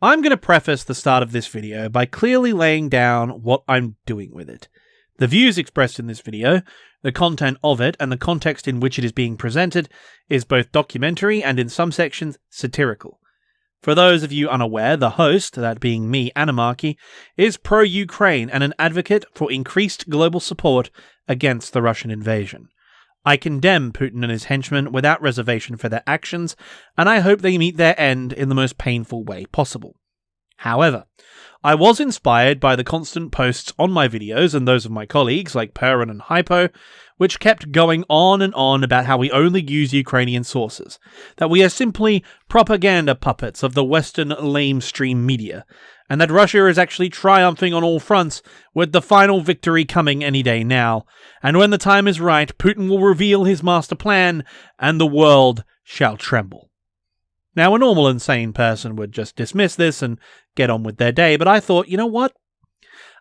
I'm going to preface the start of this video by clearly laying down what I'm doing with it. The views expressed in this video, the content of it, and the context in which it is being presented is both documentary and in some sections satirical. For those of you unaware, the host, that being me, Animarchy, is pro-Ukraine and an advocate for increased global support against the Russian invasion. I condemn Putin and his henchmen without reservation for their actions, and I hope they meet their end in the most painful way possible. However, I was inspired by the constant posts on my videos and those of my colleagues like Perrin and Hypo, which kept going on and on about how we only use Ukrainian sources, that we are simply propaganda puppets of the Western lamestream media, and that Russia is actually triumphing on all fronts, with the final victory coming any day now, and when the time is right, Putin will reveal his master plan, and the world shall tremble. Now, a normal and sane person would just dismiss this and get on with their day, but I thought, you know what?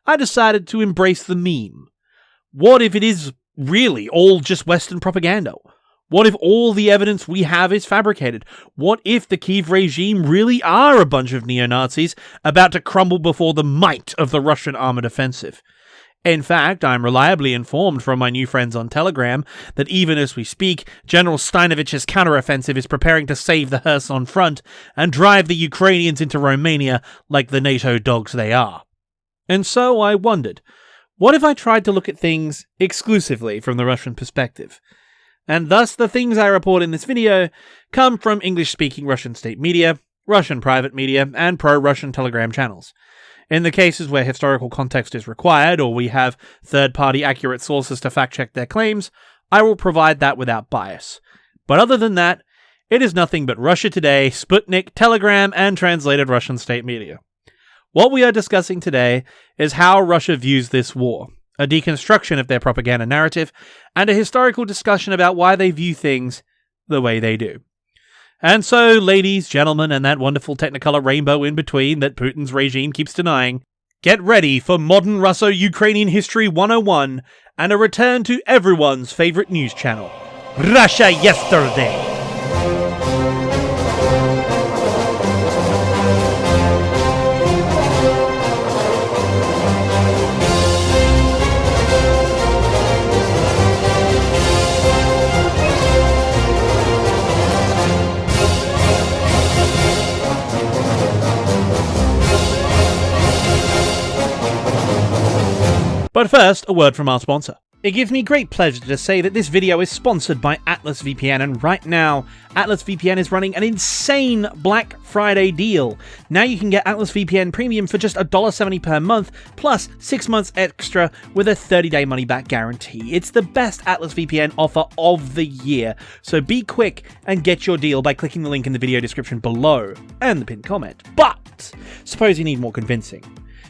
I decided to embrace the meme. What if it is really all just Western propaganda? What if all the evidence we have is fabricated? What if the Kyiv regime really are a bunch of neo-Nazis about to crumble before the might of the Russian armoured offensive? In fact, I'm reliably informed from my new friends on Telegram that even as we speak, General Steinovic's counteroffensive is preparing to save the Kherson front and drive the Ukrainians into Romania like the NATO dogs they are. And so I wondered, what if I tried to look at things exclusively from the Russian perspective? And thus, the things I report in this video come from English-speaking Russian state media, Russian private media, and pro-Russian Telegram channels. In the cases where historical context is required, or we have third-party accurate sources to fact-check their claims, I will provide that without bias. But other than that, it is nothing but Russia Today, Sputnik, Telegram, and translated Russian state media. What we are discussing today is how Russia views this war, a deconstruction of their propaganda narrative, and a historical discussion about why they view things the way they do. And so, ladies, gentlemen, and that wonderful Technicolor rainbow in between that Putin's regime keeps denying, get ready for Modern Russo-Ukrainian History 101 and a return to everyone's favorite news channel, Russia Yesterday. But first, a word from our sponsor. It gives me great pleasure to say that this video is sponsored by Atlas VPN, and right now, Atlas VPN is running an insane Black Friday deal. Now you can get Atlas VPN Premium for just $1.70 per month, plus 6 months extra with a 30-day money-back guarantee. It's the best Atlas VPN offer of the year, so be quick and get your deal by clicking the link in the video description below, and the pinned comment. But, suppose you need more convincing.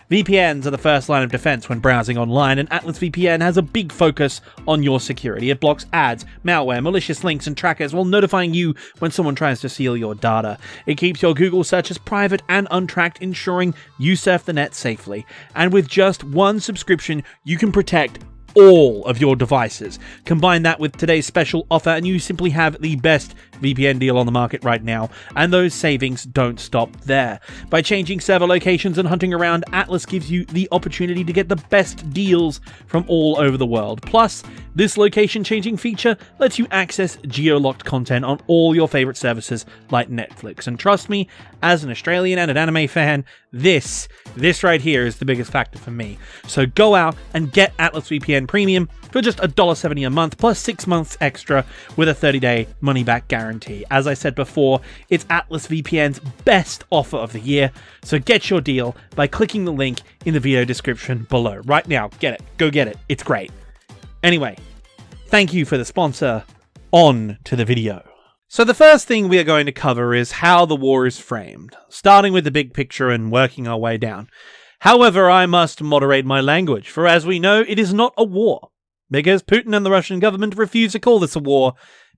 VPNs are the first line of defense when browsing online, and Atlas VPN has a big focus on your security. It blocks ads, malware, malicious links, and trackers while notifying you when someone tries to steal your data. It keeps your Google searches private and untracked, ensuring you surf the net safely. And with just one subscription, you can protect all of your devices. Combine that with today's special offer and you simply have the best VPN deal on the market right now, and those savings don't stop there. By changing server locations and hunting around, Atlas gives you the opportunity to get the best deals from all over the world. Plus, this location-changing feature lets you access geo-locked content on all your favorite services like Netflix. And trust me, as an Australian and an anime fan, this right here is the biggest factor for me. So go out and get Atlas VPN Premium for just $1.70 a month, plus 6 months extra with a 30-day money-back guarantee. As I said before, it's Atlas VPN's best offer of the year, so get your deal by clicking the link in the video description below. Right now, get it. Go get it. It's great. Anyway, thank you for the sponsor. On to the video. So the first thing we are going to cover is how the war is framed, starting with the big picture and working our way down. However, I must moderate my language, for as we know, it is not a war, because Putin and the Russian government refuse to call this a war,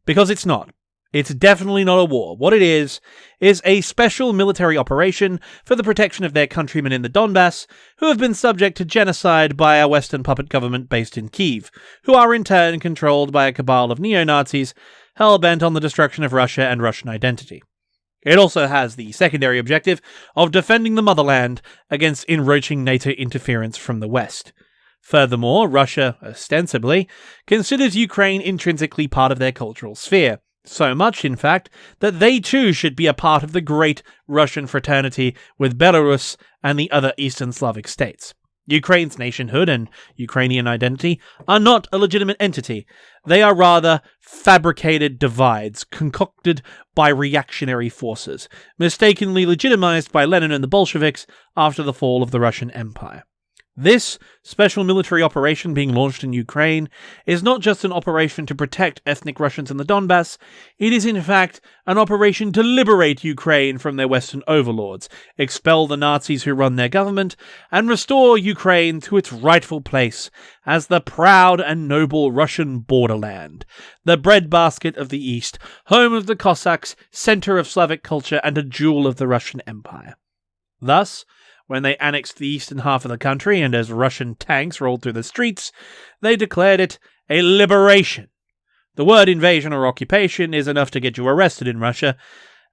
because it's not. It's definitely not a war. What it is a special military operation for the protection of their countrymen in the Donbass, who have been subject to genocide by a Western puppet government based in Kyiv, who are in turn controlled by a cabal of neo-Nazis hell-bent on the destruction of Russia and Russian identity. It also has the secondary objective of defending the motherland against encroaching NATO interference from the West. Furthermore, Russia, ostensibly, considers Ukraine intrinsically part of their cultural sphere. So much, in fact, that they too should be a part of the great Russian fraternity with Belarus and the other Eastern Slavic states. Ukraine's nationhood and Ukrainian identity are not a legitimate entity. They are rather fabricated divides concocted by reactionary forces, mistakenly legitimized by Lenin and the Bolsheviks after the fall of the Russian Empire. This special military operation being launched in Ukraine is not just an operation to protect ethnic Russians in the Donbass, it is in fact an operation to liberate Ukraine from their Western overlords, expel the Nazis who run their government, and restore Ukraine to its rightful place as the proud and noble Russian borderland, the breadbasket of the East, home of the Cossacks, center of Slavic culture, and a jewel of the Russian Empire. Thus, when they annexed the eastern half of the country and as Russian tanks rolled through the streets, they declared it a liberation. The word invasion or occupation is enough to get you arrested in Russia,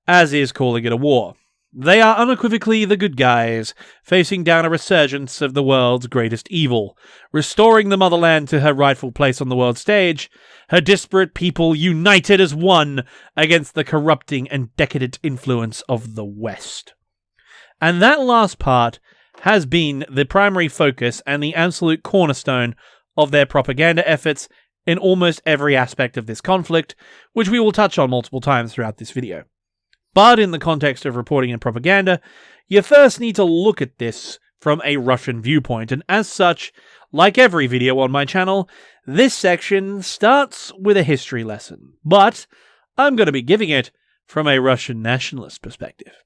as is calling it a war. They are unequivocally the good guys, facing down a resurgence of the world's greatest evil, restoring the motherland to her rightful place on the world stage, her disparate people united as one against the corrupting and decadent influence of the West. And that last part has been the primary focus and the absolute cornerstone of their propaganda efforts in almost every aspect of this conflict, which we will touch on multiple times throughout this video. But in the context of reporting and propaganda, you first need to look at this from a Russian viewpoint, and as such, like every video on my channel, this section starts with a history lesson, but I'm going to be giving it from a Russian nationalist perspective.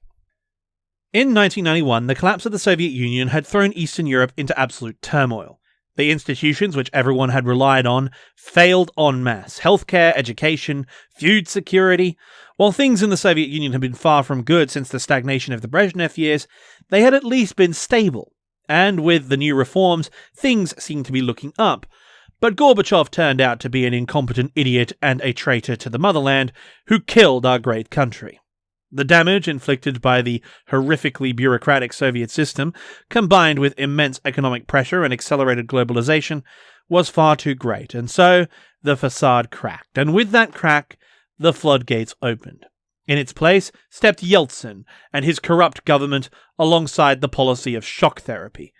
In 1991, the collapse of the Soviet Union had thrown Eastern Europe into absolute turmoil. The institutions which everyone had relied on failed en masse. Healthcare, education, food security. While things in the Soviet Union had been far from good since the stagnation of the Brezhnev years, they had at least been stable. And with the new reforms, things seemed to be looking up. But Gorbachev turned out to be an incompetent idiot and a traitor to the motherland who killed our great country. The damage inflicted by the horrifically bureaucratic Soviet system, combined with immense economic pressure and accelerated globalization, was far too great, and so the facade cracked, and with that crack, the floodgates opened. In its place stepped Yeltsin and his corrupt government alongside the policy of shock therapy.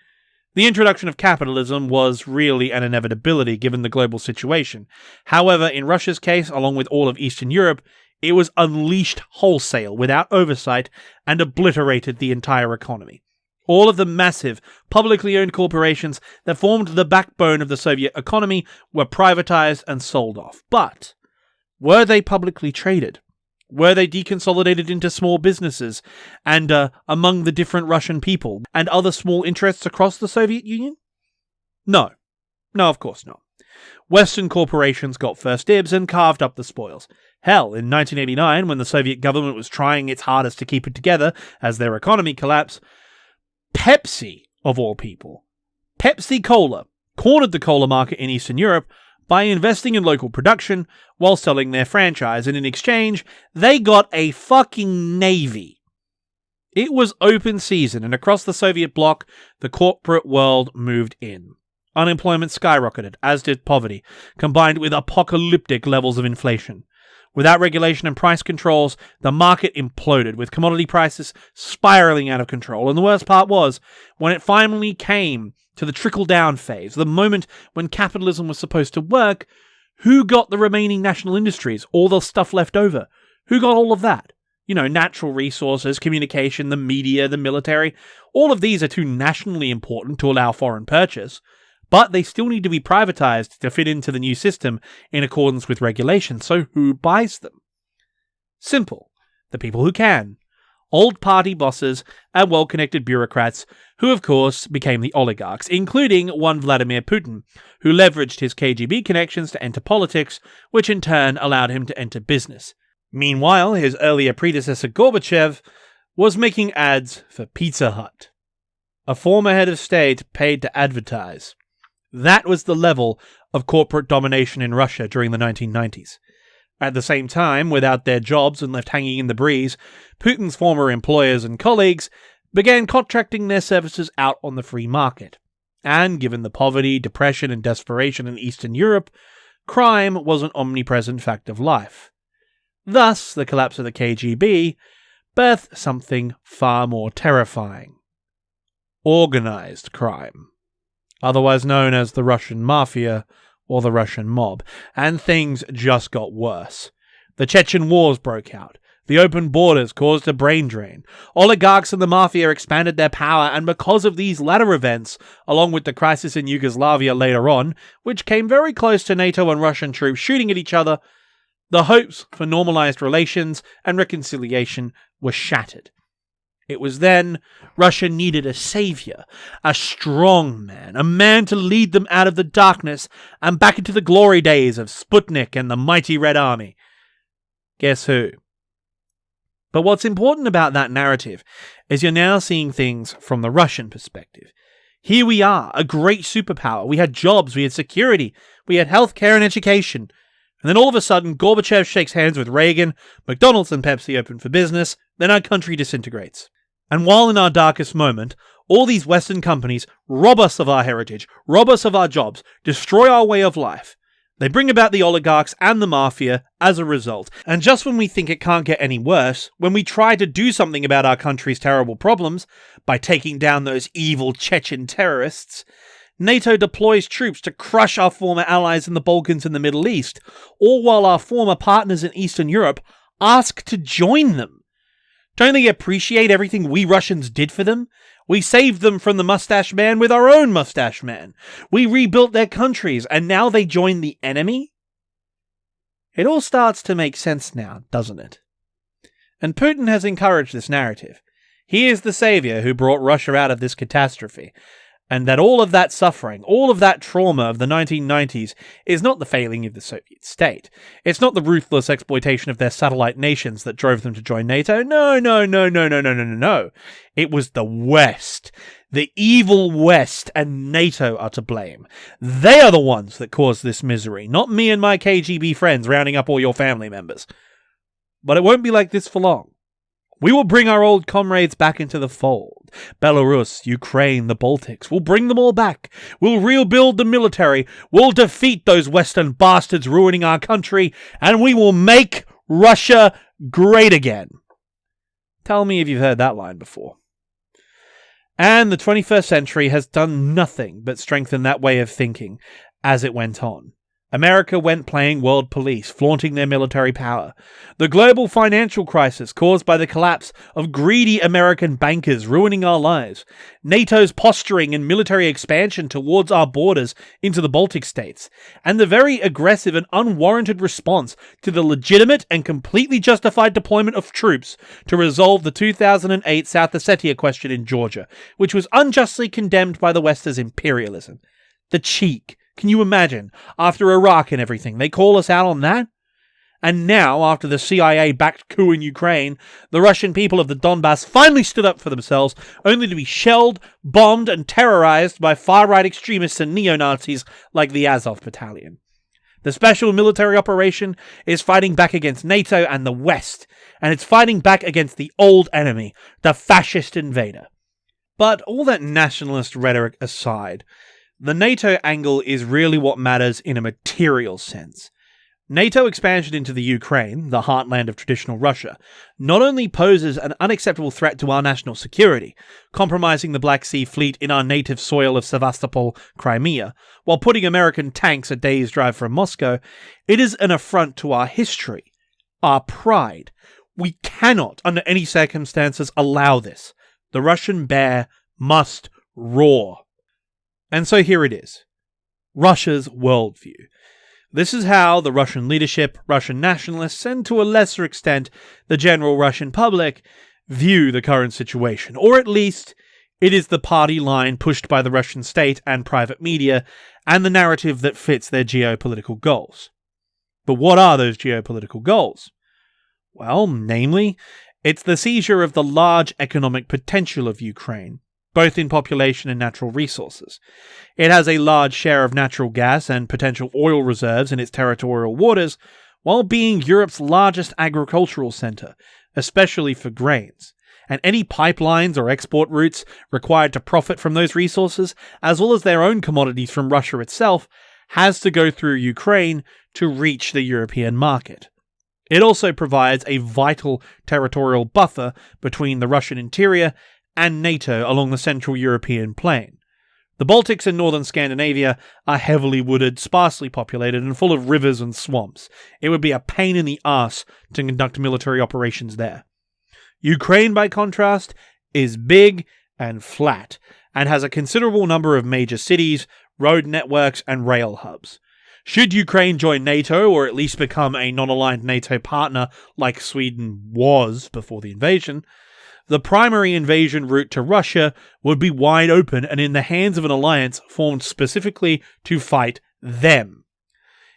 The introduction of capitalism was really an inevitability given the global situation. However, in Russia's case, along with all of Eastern Europe, it was unleashed wholesale without oversight and obliterated the entire economy. All of the massive, publicly owned corporations that formed the backbone of the Soviet economy were privatized and sold off. But were they publicly traded? Were they deconsolidated into small businesses and among the different Russian people and other small interests across the Soviet Union? No. No, of course not. Western corporations got first dibs and carved up the spoils. Hell, in 1989, when the Soviet government was trying its hardest to keep it together as their economy collapsed, Pepsi, of all people, Pepsi Cola, cornered the cola market in Eastern Europe by investing in local production while selling their franchise, and in exchange, they got a fucking navy. It was open season, and across the Soviet bloc, the corporate world moved in. Unemployment skyrocketed, as did poverty, combined with apocalyptic levels of inflation. Without regulation and price controls, the market imploded, with commodity prices spiraling out of control. And the worst part was, when it finally came to the trickle-down phase, the moment when capitalism was supposed to work, who got the remaining national industries, all the stuff left over? Who got all of that? You know, natural resources, communication, the media, the military. All of these are too nationally important to allow foreign purchase. But they still need to be privatized to fit into the new system in accordance with regulations. So who buys them? Simple. The people who can. Old party bosses and well-connected bureaucrats who, of course, became the oligarchs, including one Vladimir Putin, who leveraged his KGB connections to enter politics, which in turn allowed him to enter business. Meanwhile, his earlier predecessor Gorbachev was making ads for Pizza Hut. A former head of state paid to advertise. That was the level of corporate domination in Russia during the 1990s. At the same time, without their jobs and left hanging in the breeze, Putin's former employers and colleagues began contracting their services out on the free market. And given the poverty, depression, and desperation in Eastern Europe, crime was an omnipresent fact of life. Thus, the collapse of the KGB birthed something far more terrifying: organized crime, otherwise known as the Russian Mafia or the Russian mob. And things just got worse. The Chechen Wars broke out. The open borders caused a brain drain. Oligarchs and the mafia expanded their power, and because of these latter events, along with the crisis in Yugoslavia later on, which came very close to NATO and Russian troops shooting at each other, the hopes for normalized relations and reconciliation were shattered. It was then Russia needed a savior, a strong man, a man to lead them out of the darkness and back into the glory days of Sputnik and the mighty Red Army. Guess who? But what's important about that narrative is you're now seeing things from the Russian perspective. Here we are, a great superpower. We had jobs, we had security, we had healthcare and education. And then all of a sudden, Gorbachev shakes hands with Reagan, McDonald's and Pepsi open for business, then our country disintegrates. And while in our darkest moment, all these Western companies rob us of our heritage, rob us of our jobs, destroy our way of life. They bring about the oligarchs and the mafia as a result. And just when we think it can't get any worse, when we try to do something about our country's terrible problems by taking down those evil Chechen terrorists, NATO deploys troops to crush our former allies in the Balkans and the Middle East, all while our former partners in Eastern Europe ask to join them. Don't they appreciate everything we Russians did for them? We saved them from the mustache man with our own mustache man. We rebuilt their countries, and now they join the enemy? It all starts to make sense now, doesn't it? And Putin has encouraged this narrative. He is the savior who brought Russia out of this catastrophe. And that all of that suffering, all of that trauma of the 1990s is not the failing of the Soviet state. It's not the ruthless exploitation of their satellite nations that drove them to join NATO. No. It was the West. The evil West and NATO are to blame. They are the ones that caused this misery, not me and my KGB friends rounding up all your family members. But it won't be like this for long. We will bring our old comrades back into the fold. Belarus, Ukraine, the Baltics. We'll bring them all back. We'll rebuild the military. We'll defeat those Western bastards ruining our country. And we will make Russia great again. Tell me if you've heard that line before. And the 21st century has done nothing but strengthen that way of thinking as it went on. America went playing world police, flaunting their military power. The global financial crisis caused by the collapse of greedy American bankers ruining our lives. NATO's posturing and military expansion towards our borders into the Baltic states. And the very aggressive and unwarranted response to the legitimate and completely justified deployment of troops to resolve the 2008 South Ossetia question in Georgia, which was unjustly condemned by the West as imperialism. The cheek. Can you imagine? After Iraq and everything, they call us out on that? And now, after the CIA-backed coup in Ukraine, the Russian people of the Donbass finally stood up for themselves, only to be shelled, bombed, and terrorized by far-right extremists and neo-Nazis like the Azov Battalion. The special military operation is fighting back against NATO and the West, and it's fighting back against the old enemy, the fascist invader. But all that nationalist rhetoric aside, the NATO angle is really what matters in a material sense. NATO expansion into the Ukraine, the heartland of traditional Russia, not only poses an unacceptable threat to our national security, compromising the Black Sea Fleet in our native soil of Sevastopol, Crimea, while putting American tanks a day's drive from Moscow, it is an affront to our history, our pride. We cannot, under any circumstances, allow this. The Russian bear must roar. And so here it is. Russia's worldview. This is how the Russian leadership, Russian nationalists, and to a lesser extent, the general Russian public, view the current situation. Or at least, it is the party line pushed by the Russian state and private media, and the narrative that fits their geopolitical goals. But what are those geopolitical goals? Well, namely, it's the seizure of the large economic potential of Ukraine, both in population and natural resources. It has a large share of natural gas and potential oil reserves in its territorial waters, while being Europe's largest agricultural centre, especially for grains. And any pipelines or export routes required to profit from those resources, as well as their own commodities from Russia itself, has to go through Ukraine to reach the European market. It also provides a vital territorial buffer between the Russian interior and NATO along the Central European plain. The Baltics and northern Scandinavia are heavily wooded, sparsely populated, and full of rivers and swamps. It would be a pain in the arse to conduct military operations there. Ukraine, by contrast, is big and flat, and has a considerable number of major cities, road networks, and rail hubs. Should Ukraine join NATO, or at least become a non-aligned NATO partner like Sweden was before the invasion, the primary invasion route to Russia would be wide open and in the hands of an alliance formed specifically to fight them.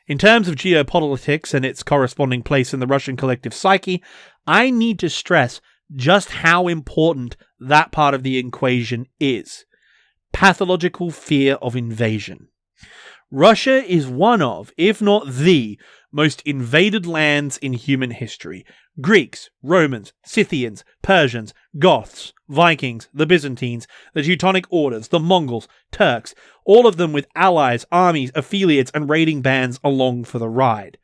In terms of geopolitics and its corresponding place in the Russian collective psyche, I need to stress just how important that part of the equation is. Pathological fear of invasion. Russia is one of, if not the, most invaded lands in human history. Greeks, Romans, Scythians, Persians, Goths, Vikings, the Byzantines, the Teutonic Orders, the Mongols, Turks, all of them with allies, armies, affiliates, and raiding bands along for the ride.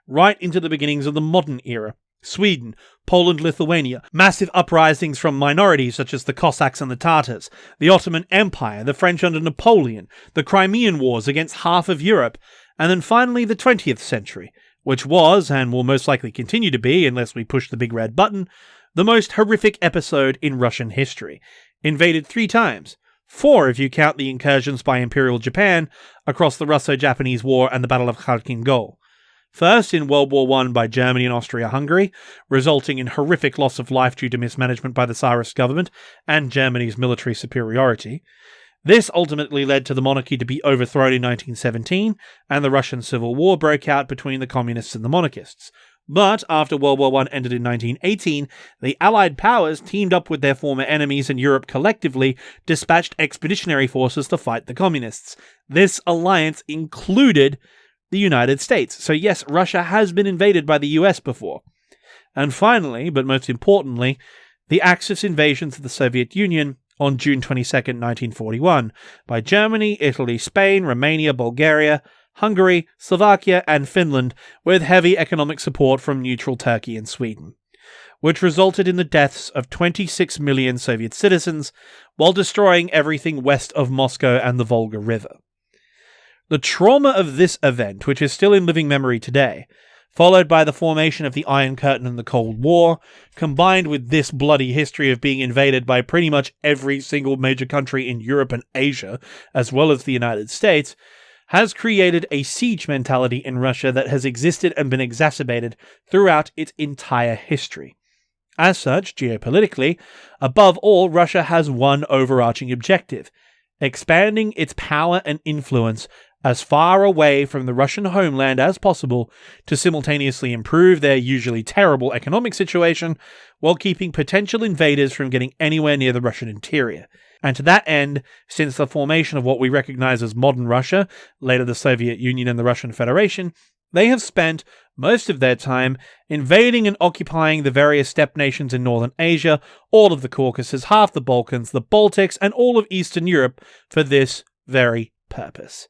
Right into the beginnings of the modern era. Sweden, Poland, Lithuania, massive uprisings from minorities such as the Cossacks and the Tatars, the Ottoman Empire, the French under Napoleon, the Crimean Wars against half of Europe, and then finally the 20th century, which was, and will most likely continue to be unless we push the big red button, the most horrific episode in Russian history. Invaded 3 times, 4 if you count the incursions by Imperial Japan across the Russo-Japanese War and the Battle of Kharkhin Gol. First in World War I by Germany and Austria-Hungary, resulting in horrific loss of life due to mismanagement by the Tsarist government and Germany's military superiority. This ultimately led to the monarchy to be overthrown in 1917, and the Russian Civil War broke out between the communists and the monarchists. But after World War I ended in 1918, the Allied powers teamed up with their former enemies, and Europe collectively dispatched expeditionary forces to fight the communists. This alliance included the United States. So yes, Russia has been invaded by the US before. And finally, but most importantly, the Axis invasions of the Soviet Union on June 22, 1941, by Germany, Italy, Spain, Romania, Bulgaria, Hungary, Slovakia, and Finland, with heavy economic support from neutral Turkey and Sweden, which resulted in the deaths of 26 million Soviet citizens, while destroying everything west of Moscow and the Volga River. The trauma of this event, which is still in living memory today, followed by the formation of the Iron Curtain and the Cold War, combined with this bloody history of being invaded by pretty much every single major country in Europe and Asia, as well as the United States, has created a siege mentality in Russia that has existed and been exacerbated throughout its entire history. As such, geopolitically, above all, Russia has one overarching objective: expanding its power and influence as far away from the Russian homeland as possible to simultaneously improve their usually terrible economic situation while keeping potential invaders from getting anywhere near the Russian interior. And to that end, since the formation of what we recognize as modern Russia, later the Soviet Union and the Russian Federation, they have spent most of their time invading and occupying the various steppe nations in northern Asia, all of the Caucasus, half the Balkans, the Baltics, and all of Eastern Europe for this very purpose.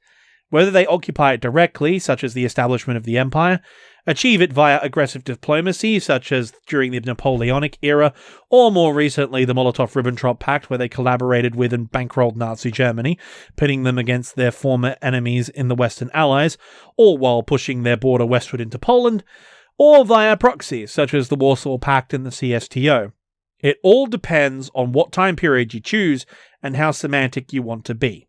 Whether they occupy it directly, such as the establishment of the empire, achieve it via aggressive diplomacy, such as during the Napoleonic era, or more recently the Molotov-Ribbentrop Pact, where they collaborated with and bankrolled Nazi Germany, pitting them against their former enemies in the Western Allies, all while pushing their border westward into Poland, or via proxies, such as the Warsaw Pact and the CSTO. It all depends on what time period you choose and how semantic you want to be.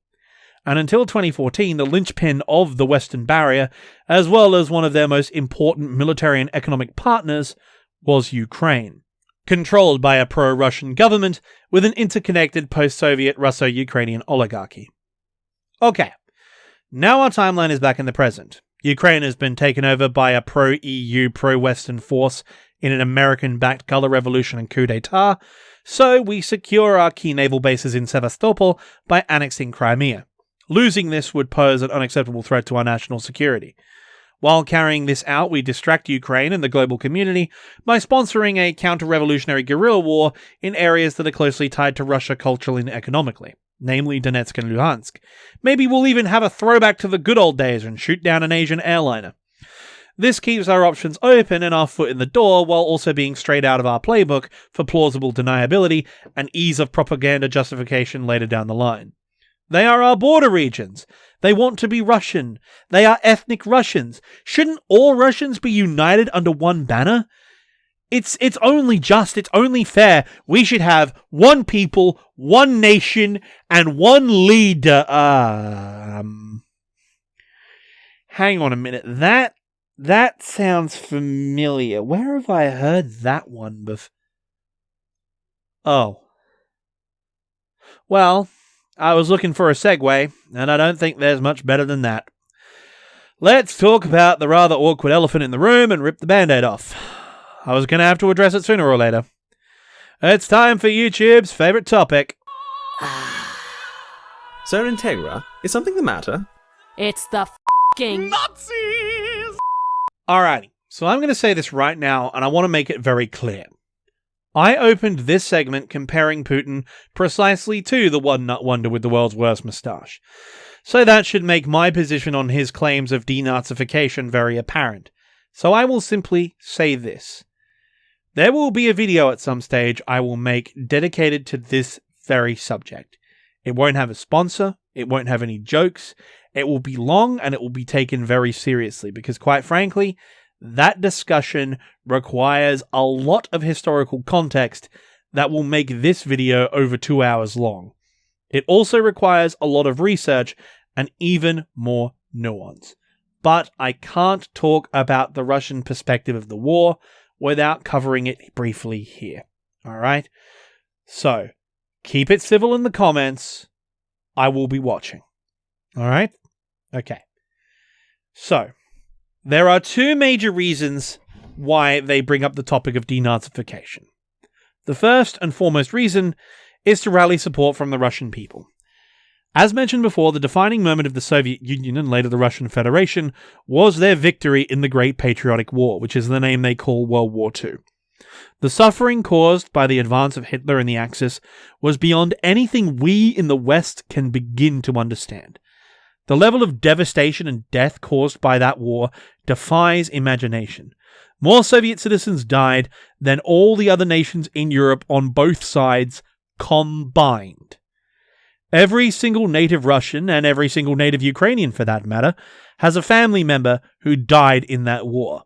And until 2014, the linchpin of the Western Barrier, as well as one of their most important military and economic partners, was Ukraine, controlled by a pro-Russian government with an interconnected post-Soviet Russo-Ukrainian oligarchy. Okay, now our timeline is back in the present. Ukraine has been taken over by a pro-EU, pro-Western force in an American-backed color revolution and coup d'etat, so we secure our key naval bases in Sevastopol by annexing Crimea. Losing this would pose an unacceptable threat to our national security. While carrying this out, we distract Ukraine and the global community by sponsoring a counter-revolutionary guerrilla war in areas that are closely tied to Russia culturally and economically, namely Donetsk and Luhansk. Maybe we'll even have a throwback to the good old days and shoot down an Asian airliner. This keeps our options open and our foot in the door while also being straight out of our playbook for plausible deniability and ease of propaganda justification later down the line. They are our border regions. They want to be Russian. They are ethnic Russians. Shouldn't all Russians be united under one banner? It's only just, it's only fair. We should have one people, one nation, and one leader. Hang on a minute. That sounds familiar. Where have I heard that one before? Oh. Well, I was looking for a segue, and I don't think there's much better than that. Let's talk about the rather awkward elephant in the room and rip the band-aid off. I was going to have to address it sooner or later. It's time for YouTube's favourite topic. Sir Integra, is something the matter? It's the f***ing Nazis! Alrighty, so I'm going to say this right now, and I want to make it very clear. I opened this segment comparing Putin precisely to the one-nut wonder with the world's worst moustache. So that should make my position on his claims of denazification very apparent. So I will simply say this. There will be a video at some stage I will make dedicated to this very subject. It won't have a sponsor, it won't have any jokes, it will be long and it will be taken very seriously because quite frankly, that discussion requires a lot of historical context that will make this video over 2 hours long. It also requires a lot of research and even more nuance. But I can't talk about the Russian perspective of the war without covering it briefly here. Alright? So, keep it civil in the comments. I will be watching. Alright? Okay. So, there are two major reasons why they bring up the topic of denazification. The first and foremost reason is to rally support from the Russian people. As mentioned before, the defining moment of the Soviet Union and later the Russian Federation was their victory in the Great Patriotic War, which is the name they call World War II. The suffering caused by the advance of Hitler and the Axis was beyond anything we in the West can begin to understand. The level of devastation and death caused by that war defies imagination. More Soviet citizens died than all the other nations in Europe on both sides combined. Every single native Russian, and every single native Ukrainian for that matter, has a family member who died in that war.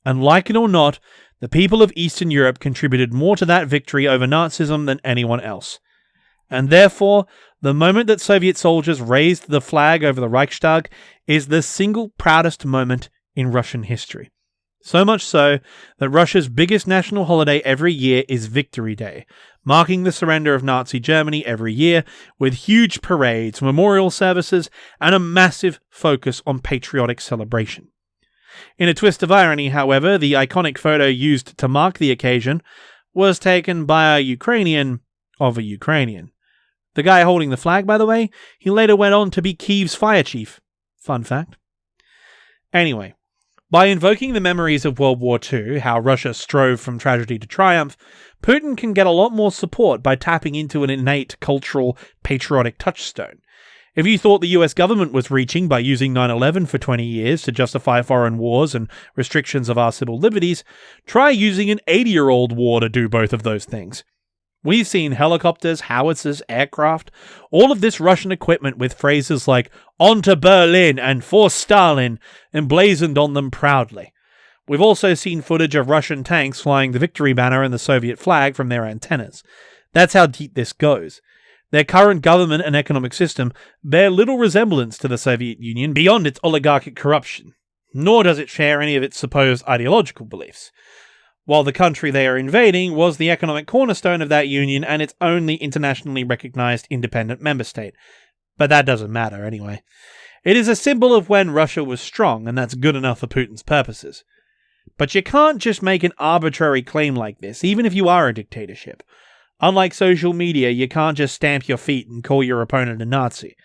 And like it or not, the people of Eastern Europe contributed more to that victory over Nazism than anyone else. And therefore, the moment that Soviet soldiers raised the flag over the Reichstag is the single proudest moment in Russian history. So much so that Russia's biggest national holiday every year is Victory Day, marking the surrender of Nazi Germany every year with huge parades, memorial services, and a massive focus on patriotic celebration. In a twist of irony, however, the iconic photo used to mark the occasion was taken by a Ukrainian of a Ukrainian. The guy holding the flag, by the way, he later went on to be Kyiv's fire chief. Fun fact. Anyway, by invoking the memories of World War II, how Russia strove from tragedy to triumph, Putin can get a lot more support by tapping into an innate cultural, patriotic touchstone. If you thought the US government was reaching by using 9/11 for 20 years to justify foreign wars and restrictions of our civil liberties, try using an 80-year-old war to do both of those things. We've seen helicopters, howitzers, aircraft, all of this Russian equipment with phrases like "on to Berlin" and "for Stalin" emblazoned on them proudly. We've also seen footage of Russian tanks flying the victory banner and the Soviet flag from their antennas. That's how deep this goes. Their current government and economic system bear little resemblance to the Soviet Union beyond its oligarchic corruption, nor does it share any of its supposed ideological beliefs. While the country they are invading was the economic cornerstone of that union and its only internationally recognized independent member state. But that doesn't matter anyway. It is a symbol of when Russia was strong, and that's good enough for Putin's purposes. But you can't just make an arbitrary claim like this, even if you are a dictatorship. Unlike social media, you can't just stamp your feet and call your opponent a Nazi.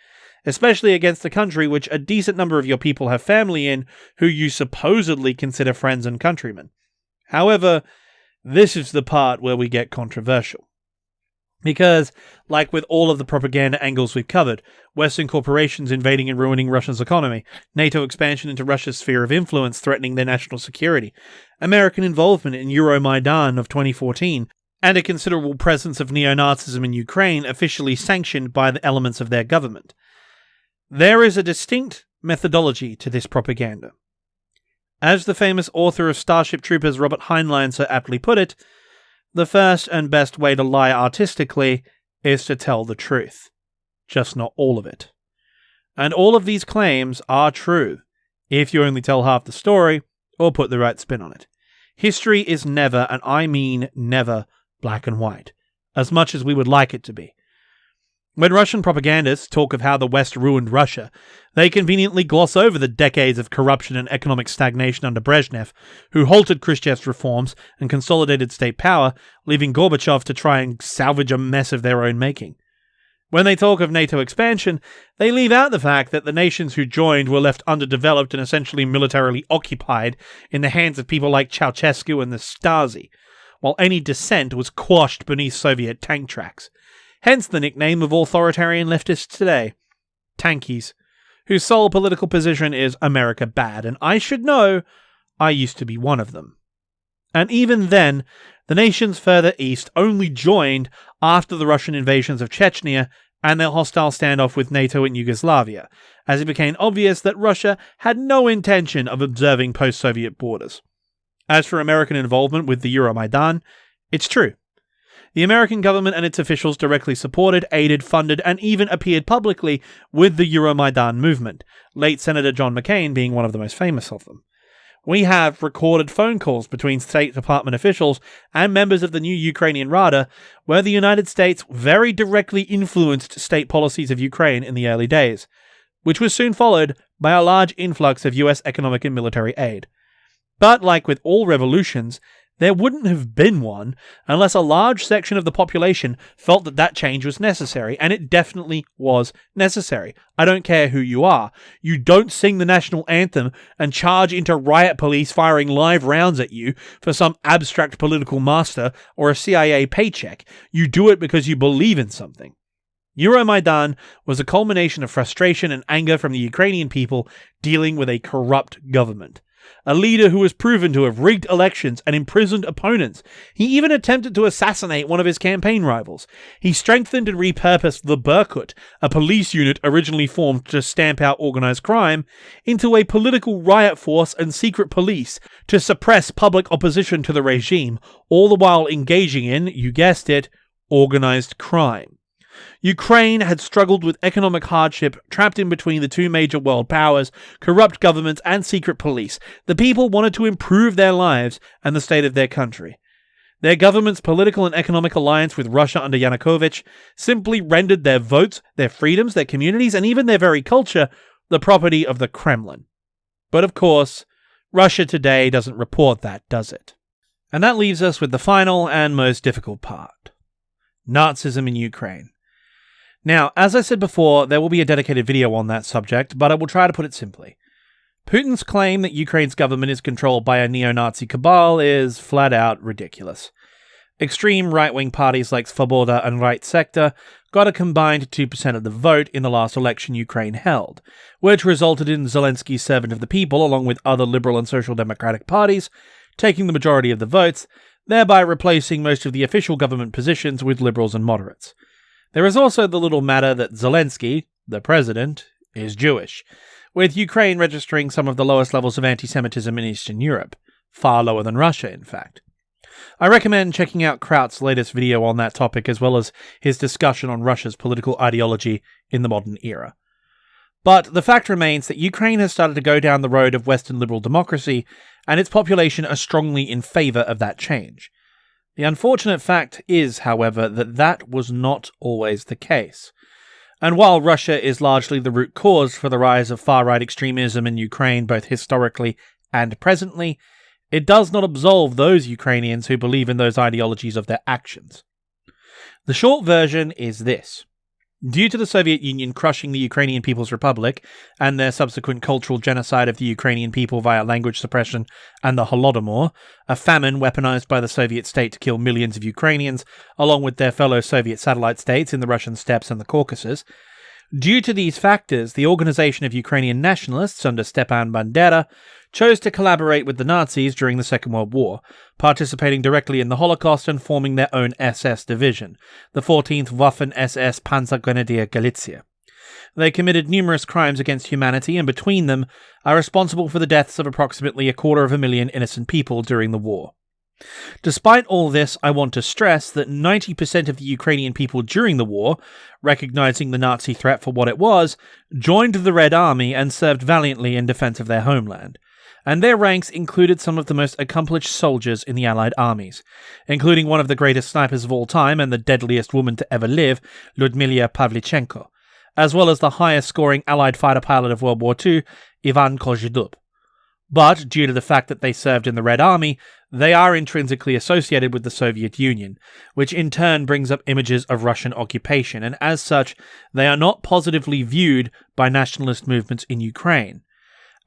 especially against a country which a decent number of your people have family in who you supposedly consider friends and countrymen. However, this is the part where we get controversial. Because, like with all of the propaganda angles we've covered, Western corporations invading and ruining Russia's economy, NATO expansion into Russia's sphere of influence threatening their national security, American involvement in Euromaidan of 2014, and a considerable presence of neo-Nazism in Ukraine officially sanctioned by the elements of their government. There is a distinct methodology to this propaganda. As the famous author of Starship Troopers Robert Heinlein so aptly put it, the first and best way to lie artistically is to tell the truth. Just not all of it. And all of these claims are true, if you only tell half the story, or put the right spin on it. History is never, and I mean never, black and white, as much as we would like it to be. When Russian propagandists talk of how the West ruined Russia, they conveniently gloss over the decades of corruption and economic stagnation under Brezhnev, who halted Khrushchev's reforms and consolidated state power, leaving Gorbachev to try and salvage a mess of their own making. When they talk of NATO expansion, they leave out the fact that the nations who joined were left underdeveloped and essentially militarily occupied in the hands of people like Ceausescu and the Stasi, while any dissent was quashed beneath Soviet tank tracks. Hence the nickname of authoritarian leftists today, tankies, whose sole political position is America bad, and I should know, I used to be one of them. And even then, the nations further east only joined after the Russian invasions of Chechnya and their hostile standoff with NATO in Yugoslavia, as it became obvious that Russia had no intention of observing post-Soviet borders. As for American involvement with the Euromaidan, it's true. The American government and its officials directly supported, aided, funded, and even appeared publicly with the Euromaidan movement, late Senator John McCain being one of the most famous of them. We have recorded phone calls between State Department officials and members of the new Ukrainian Rada, where the United States very directly influenced state policies of Ukraine in the early days, which was soon followed by a large influx of US economic and military aid. But like with all revolutions, there wouldn't have been one unless a large section of the population felt that that change was necessary, and it definitely was necessary. I don't care who you are. You don't sing the national anthem and charge into riot police firing live rounds at you for some abstract political master or a CIA paycheck. You do it because you believe in something. Euromaidan was a culmination of frustration and anger from the Ukrainian people dealing with a corrupt government. A leader who was proven to have rigged elections and imprisoned opponents. He even attempted to assassinate one of his campaign rivals. He strengthened and repurposed the Berkut, a police unit originally formed to stamp out organized crime, into a political riot force and secret police to suppress public opposition to the regime, all the while engaging in, you guessed it, organized crime. Ukraine had struggled with economic hardship, trapped in between the two major world powers, corrupt governments, and secret police. The people wanted to improve their lives and the state of their country. Their government's political and economic alliance with Russia under Yanukovych simply rendered their votes, their freedoms, their communities, and even their very culture the property of the Kremlin. But of course, Russia today doesn't report that, does it? And that leaves us with the final and most difficult part. Nazism in Ukraine. Now, as I said before, there will be a dedicated video on that subject, but I will try to put it simply. Putin's claim that Ukraine's government is controlled by a neo-Nazi cabal is flat-out ridiculous. Extreme right-wing parties like Svoboda and Right Sector got a combined 2% of the vote in the last election Ukraine held, which resulted in Zelensky's Servant of the People, along with other liberal and social democratic parties, taking the majority of the votes, thereby replacing most of the official government positions with liberals and moderates. There is also the little matter that Zelensky, the president, is Jewish, with Ukraine registering some of the lowest levels of anti-Semitism in Eastern Europe, far lower than Russia, in fact. I recommend checking out Kraut's latest video on that topic, as well as his discussion on Russia's political ideology in the modern era. But the fact remains that Ukraine has started to go down the road of Western liberal democracy, and its population are strongly in favour of that change. The unfortunate fact is, however, that that was not always the case. And while Russia is largely the root cause for the rise of far-right extremism in Ukraine both historically and presently, it does not absolve those Ukrainians who believe in those ideologies of their actions. The short version is this. Due to the Soviet Union crushing the Ukrainian People's Republic and their subsequent cultural genocide of the Ukrainian people via language suppression and the Holodomor, a famine weaponized by the Soviet state to kill millions of Ukrainians, along with their fellow Soviet satellite states in the Russian steppes and the Caucasus. Due to these factors, the Organization of Ukrainian Nationalists under Stepan Bandera chose to collaborate with the Nazis during the Second World War, participating directly in the Holocaust and forming their own SS division, the 14th Waffen-SS Panzergrenadier Galicia. They committed numerous crimes against humanity and between them are responsible for the deaths of approximately 250,000 innocent people during the war. Despite all this, I want to stress that 90% of the Ukrainian people during the war, recognizing the Nazi threat for what it was, joined the Red Army and served valiantly in defense of their homeland. And their ranks included some of the most accomplished soldiers in the Allied armies, including one of the greatest snipers of all time and the deadliest woman to ever live, Lyudmila Pavlichenko, as well as the highest-scoring Allied fighter pilot of World War II, Ivan Kozhedub. But, due to the fact that they served in the Red Army, they are intrinsically associated with the Soviet Union, which in turn brings up images of Russian occupation, and as such, they are not positively viewed by nationalist movements in Ukraine.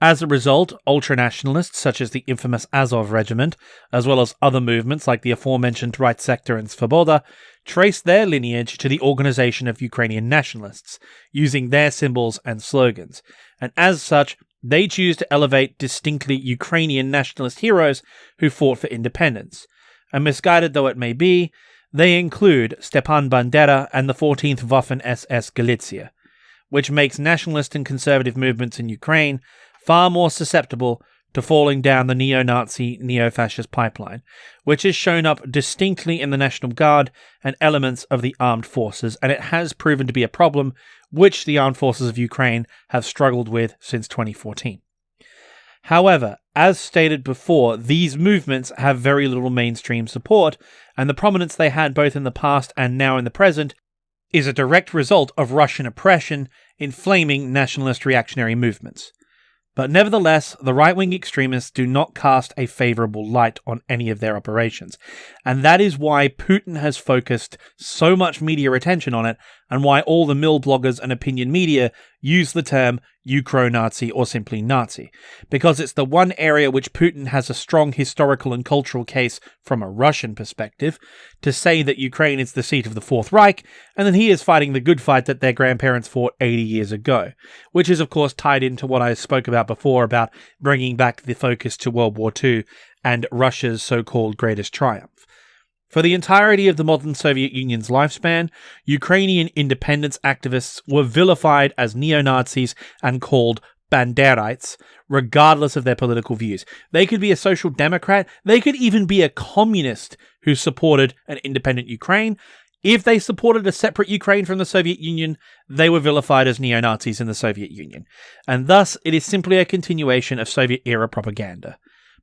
As a result, ultranationalists such as the infamous Azov Regiment, as well as other movements like the aforementioned Right Sector and Svoboda, trace their lineage to the Organization of Ukrainian Nationalists, using their symbols and slogans, and as such, they choose to elevate distinctly Ukrainian nationalist heroes who fought for independence. And misguided though it may be, they include Stepan Bandera and the 14th Waffen-SS Galicia, which makes nationalist and conservative movements in Ukraine far more susceptible to falling down the neo-Nazi, neo-fascist pipeline, which is shown up distinctly in the National Guard and elements of the armed forces, and it has proven to be a problem which the armed forces of Ukraine have struggled with since 2014. However, as stated before, these movements have very little mainstream support, and the prominence they had both in the past and now in the present is a direct result of Russian oppression inflaming nationalist reactionary movements. But nevertheless, the right-wing extremists do not cast a favourable light on any of their operations, and that is why Putin has focused so much media attention on it, and why all the mill bloggers and opinion media use the term Ukro-Nazi or simply Nazi, because it's the one area which Putin has a strong historical and cultural case from a Russian perspective, to say that Ukraine is the seat of the Fourth Reich, and that he is fighting the good fight that their grandparents fought 80 years ago, which is of course tied into what I spoke about before about bringing back the focus to World War II and Russia's so-called greatest triumph. For the entirety of the modern Soviet Union's lifespan, Ukrainian independence activists were vilified as neo-Nazis and called Banderites, regardless of their political views. They could be a social democrat, they could even be a communist who supported an independent Ukraine. If they supported a separate Ukraine from the Soviet Union, they were vilified as neo-Nazis in the Soviet Union. And thus, it is simply a continuation of Soviet-era propaganda.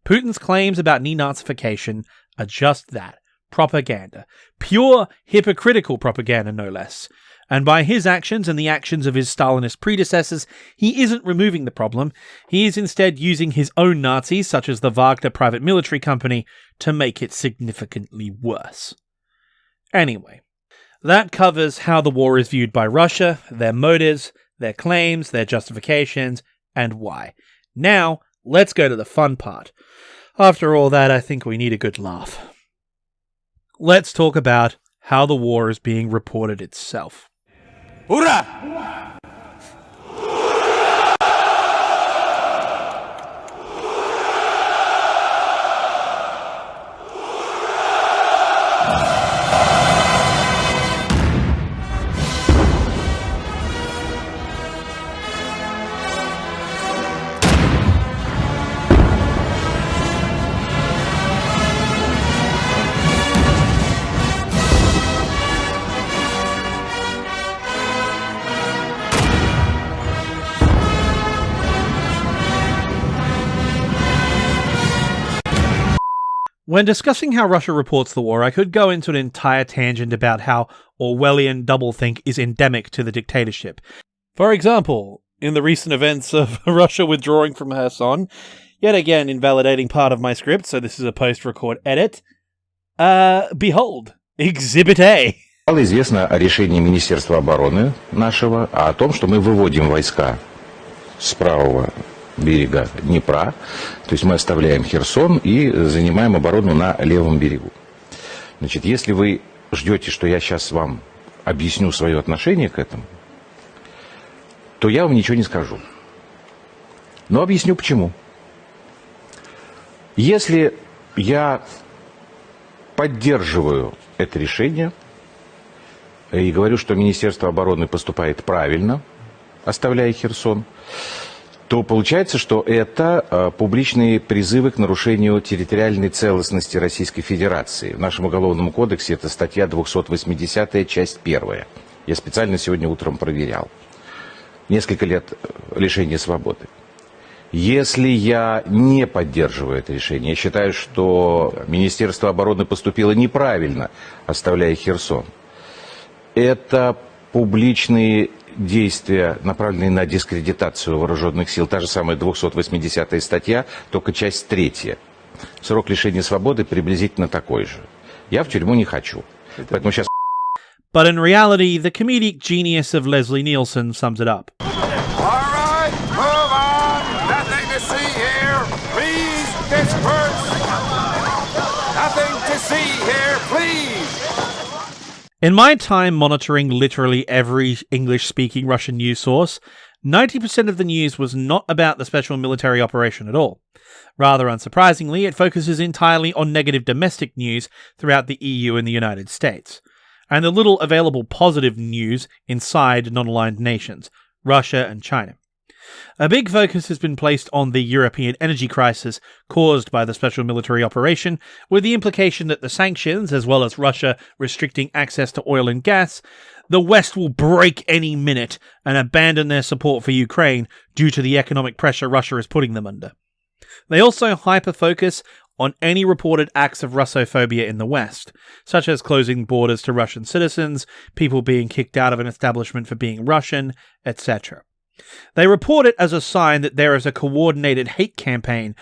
Putin's claims about denazification are just that. Propaganda. Pure, hypocritical propaganda, no less. And by his actions and the actions of his Stalinist predecessors, he isn't removing the problem. He is instead using his own Nazis, such as the Wagner private military company, to make it significantly worse. Anyway, that covers how the war is viewed by Russia, their motives, their claims, their justifications, and why. Now, let's go to the fun part. After all that, I think we need a good laugh. Let's talk about how the war is being reported itself. Ура! When discussing how Russia reports the war, I could go into an entire tangent about how Orwellian doublethink is endemic to the dictatorship. For example, in the recent events of Russia withdrawing from Kherson, yet again invalidating part of my script, so this is a post-record edit, behold, Exhibit A. Стало известно о решении Министерства обороны нашего, о том, что мы выводим войска с правого берега Днепра, то есть мы оставляем Херсон и занимаем оборону на левом берегу. Значит, если вы ждете, что я сейчас вам объясню свое отношение к этому, то я вам ничего не скажу. Но объясню почему. Если я поддерживаю это решение и говорю, что Министерство обороны поступает правильно, оставляя Херсон, то получается, что это публичные призывы к нарушению территориальной целостности Российской Федерации. В нашем Уголовном кодексе это статья 280, часть 1. Я специально сегодня утром проверял. Несколько лет лишения свободы. Если я не поддерживаю это решение, я считаю, что Министерство обороны поступило неправильно, оставляя Херсон, это публичные действия, направленные на дискредитацию вооруженных сил. Та же самая 280-я статья, только часть 3. Срок лишения свободы приблизительно такой же. Я в тюрьму не хочу. Поэтому сейчас... But in reality, the comedic genius of Leslie Nielsen sums it up. All right, move on. Nothing to see here. Please disperse. Nothing to see here, please. In my time monitoring literally every English-speaking Russian news source, 90% of the news was not about the special military operation at all. Rather unsurprisingly, it focuses entirely on negative domestic news throughout the EU and the United States, and the little available positive news inside non-aligned nations, Russia and China. A big focus has been placed on the European energy crisis caused by the special military operation, with the implication that the sanctions, as well as Russia restricting access to oil and gas, the West will break any minute and abandon their support for Ukraine due to the economic pressure Russia is putting them under. They also hyper-focus on any reported acts of Russophobia in the West, such as closing borders to Russian citizens, people being kicked out of an establishment for being Russian, etc. They report it as a sign that there is a coordinated hate campaign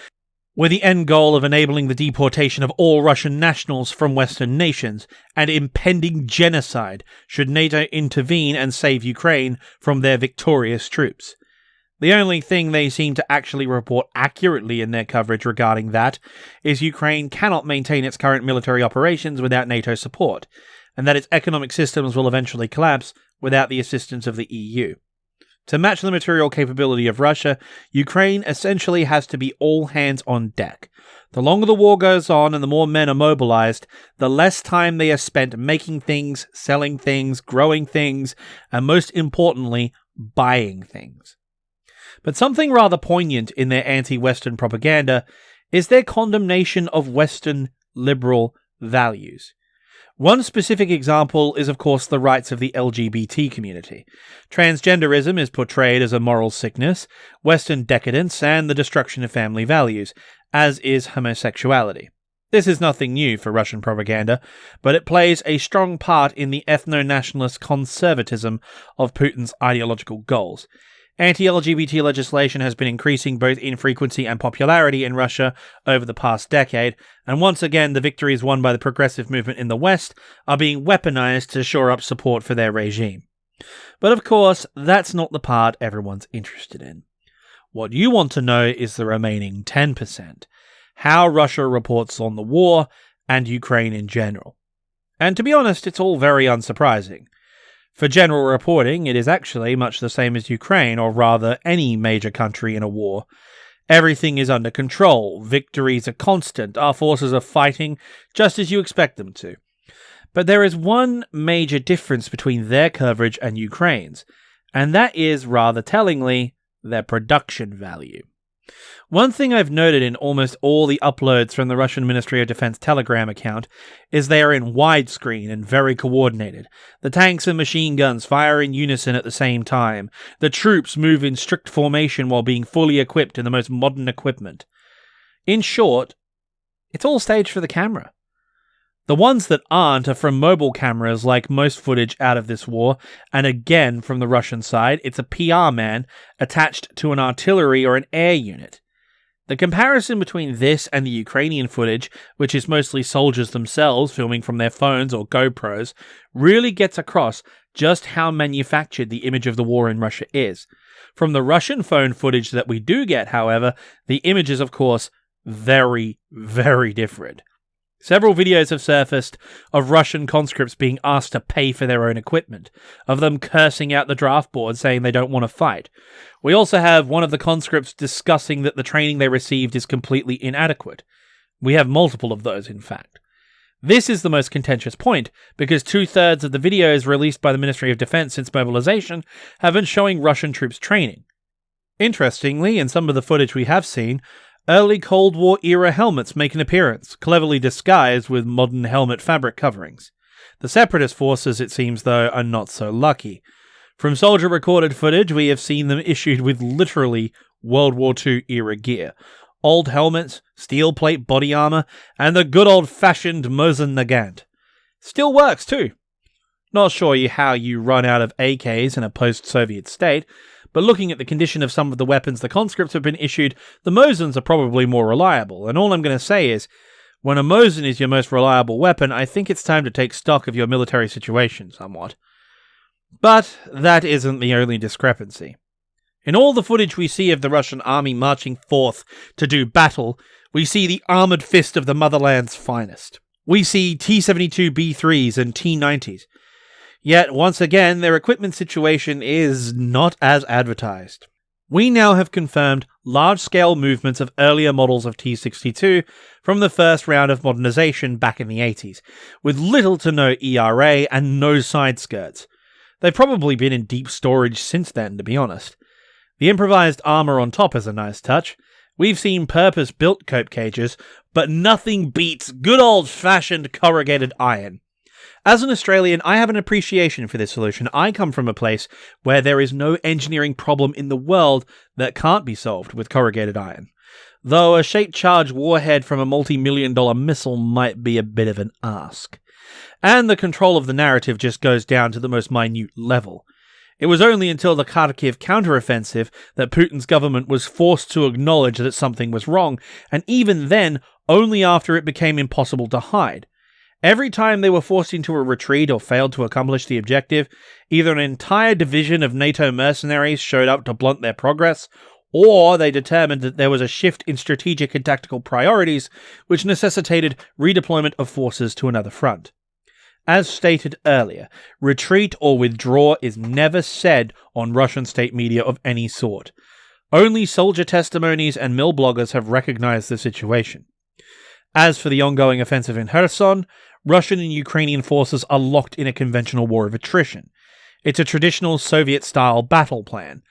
with the end goal of enabling the deportation of all Russian nationals from Western nations and impending genocide should NATO intervene and save Ukraine from their victorious troops. The only thing they seem to actually report accurately in their coverage regarding that is Ukraine cannot maintain its current military operations without NATO support, and that its economic systems will eventually collapse without the assistance of the EU. To match the material capability of Russia, Ukraine essentially has to be all hands on deck. The longer the war goes on and the more men are mobilized, the less time they are spent making things, selling things, growing things, and most importantly, buying things. But something rather poignant in their anti-Western propaganda is their condemnation of Western liberal values. One specific example is, of course, the rights of the LGBT community. Transgenderism is portrayed as a moral sickness, Western decadence, and the destruction of family values, as is homosexuality. This is nothing new for Russian propaganda, but it plays a strong part in the ethno-nationalist conservatism of Putin's ideological goals. Anti-LGBT legislation has been increasing both in frequency and popularity in Russia over the past decade, and once again the victories won by the progressive movement in the West are being weaponized to shore up support for their regime. But of course, that's not the part everyone's interested in. What you want to know is the remaining 10%, how Russia reports on the war and Ukraine in general. And to be honest, it's all very unsurprising. For general reporting, it is actually much the same as Ukraine, or rather any major country in a war. Everything is under control, victories are constant, our forces are fighting just as you expect them to. But there is one major difference between their coverage and Ukraine's, and that is, rather tellingly, their production value. One thing I've noted in almost all the uploads from the Russian Ministry of Defense Telegram account is they are in widescreen and very coordinated. The tanks and machine guns fire in unison at the same time. The troops move in strict formation while being fully equipped in the most modern equipment. In short, it's all staged for the camera. The ones that aren't are from mobile cameras like most footage out of this war, and again from the Russian side, it's a PR man attached to an artillery or an air unit. The comparison between this and the Ukrainian footage, which is mostly soldiers themselves filming from their phones or GoPros, really gets across just how manufactured the image of the war in Russia is. From the Russian phone footage that we do get, however, the image is, of course, very, very different. Several videos have surfaced of Russian conscripts being asked to pay for their own equipment, of them cursing out the draft board saying they don't want to fight. We also have one of the conscripts discussing that the training they received is completely inadequate. We have multiple of those, in fact. This is the most contentious point, because 2/3 of the videos released by the Ministry of Defense since mobilization have been showing Russian troops training. Interestingly, in some of the footage we have seen, early Cold War era helmets make an appearance, cleverly disguised with modern helmet fabric coverings. The separatist forces, it seems though, are not so lucky. From soldier recorded footage, we have seen them issued with literally World War II era gear. Old helmets, steel plate body armor, and the good old-fashioned Mosin Nagant. Still works too. Not sure how you run out of AKs in a post-Soviet state, but looking at the condition of some of the weapons the conscripts have been issued, the Mosins are probably more reliable, and all I'm going to say is, when a Mosin is your most reliable weapon, I think it's time to take stock of your military situation somewhat. But that isn't the only discrepancy. In all the footage we see of the Russian army marching forth to do battle, we see the armoured fist of the motherland's finest. We see T-72B3s and T-90s. Yet, once again, their equipment situation is not as advertised. We now have confirmed large-scale movements of earlier models of T-62 from the first round of modernization back in the 80s, with little to no ERA and no side skirts. They've probably been in deep storage since then, to be honest. The improvised armour on top is a nice touch. We've seen purpose-built cope cages, but nothing beats good old-fashioned corrugated iron. As an Australian, I have an appreciation for this solution. I come from a place where there is no engineering problem in the world that can't be solved with corrugated iron. Though a shape-charged warhead from a multi-million-dollar missile might be a bit of an ask. And the control of the narrative just goes down to the most minute level. It was only until the Kharkiv counteroffensive that Putin's government was forced to acknowledge that something was wrong, and even then, only after it became impossible to hide. Every time they were forced into a retreat or failed to accomplish the objective, either an entire division of NATO mercenaries showed up to blunt their progress, or they determined that there was a shift in strategic and tactical priorities, which necessitated redeployment of forces to another front. As stated earlier, retreat or withdraw is never said on Russian state media of any sort. Only soldier testimonies and mill bloggers have recognized the situation. As for the ongoing offensive in Kherson, Russian and Ukrainian forces are locked in a conventional war of attrition. It's a traditional Soviet-style battle plan.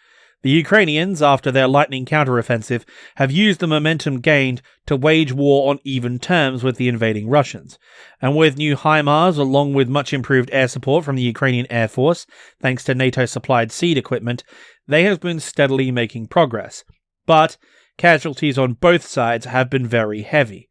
The Ukrainians, after their lightning counteroffensive, have used the momentum gained to wage war on even terms with the invading Russians. And with new HIMARS, along with much improved air support from the Ukrainian Air Force, thanks to NATO-supplied seed equipment, they have been steadily making progress. But casualties on both sides have been very heavy.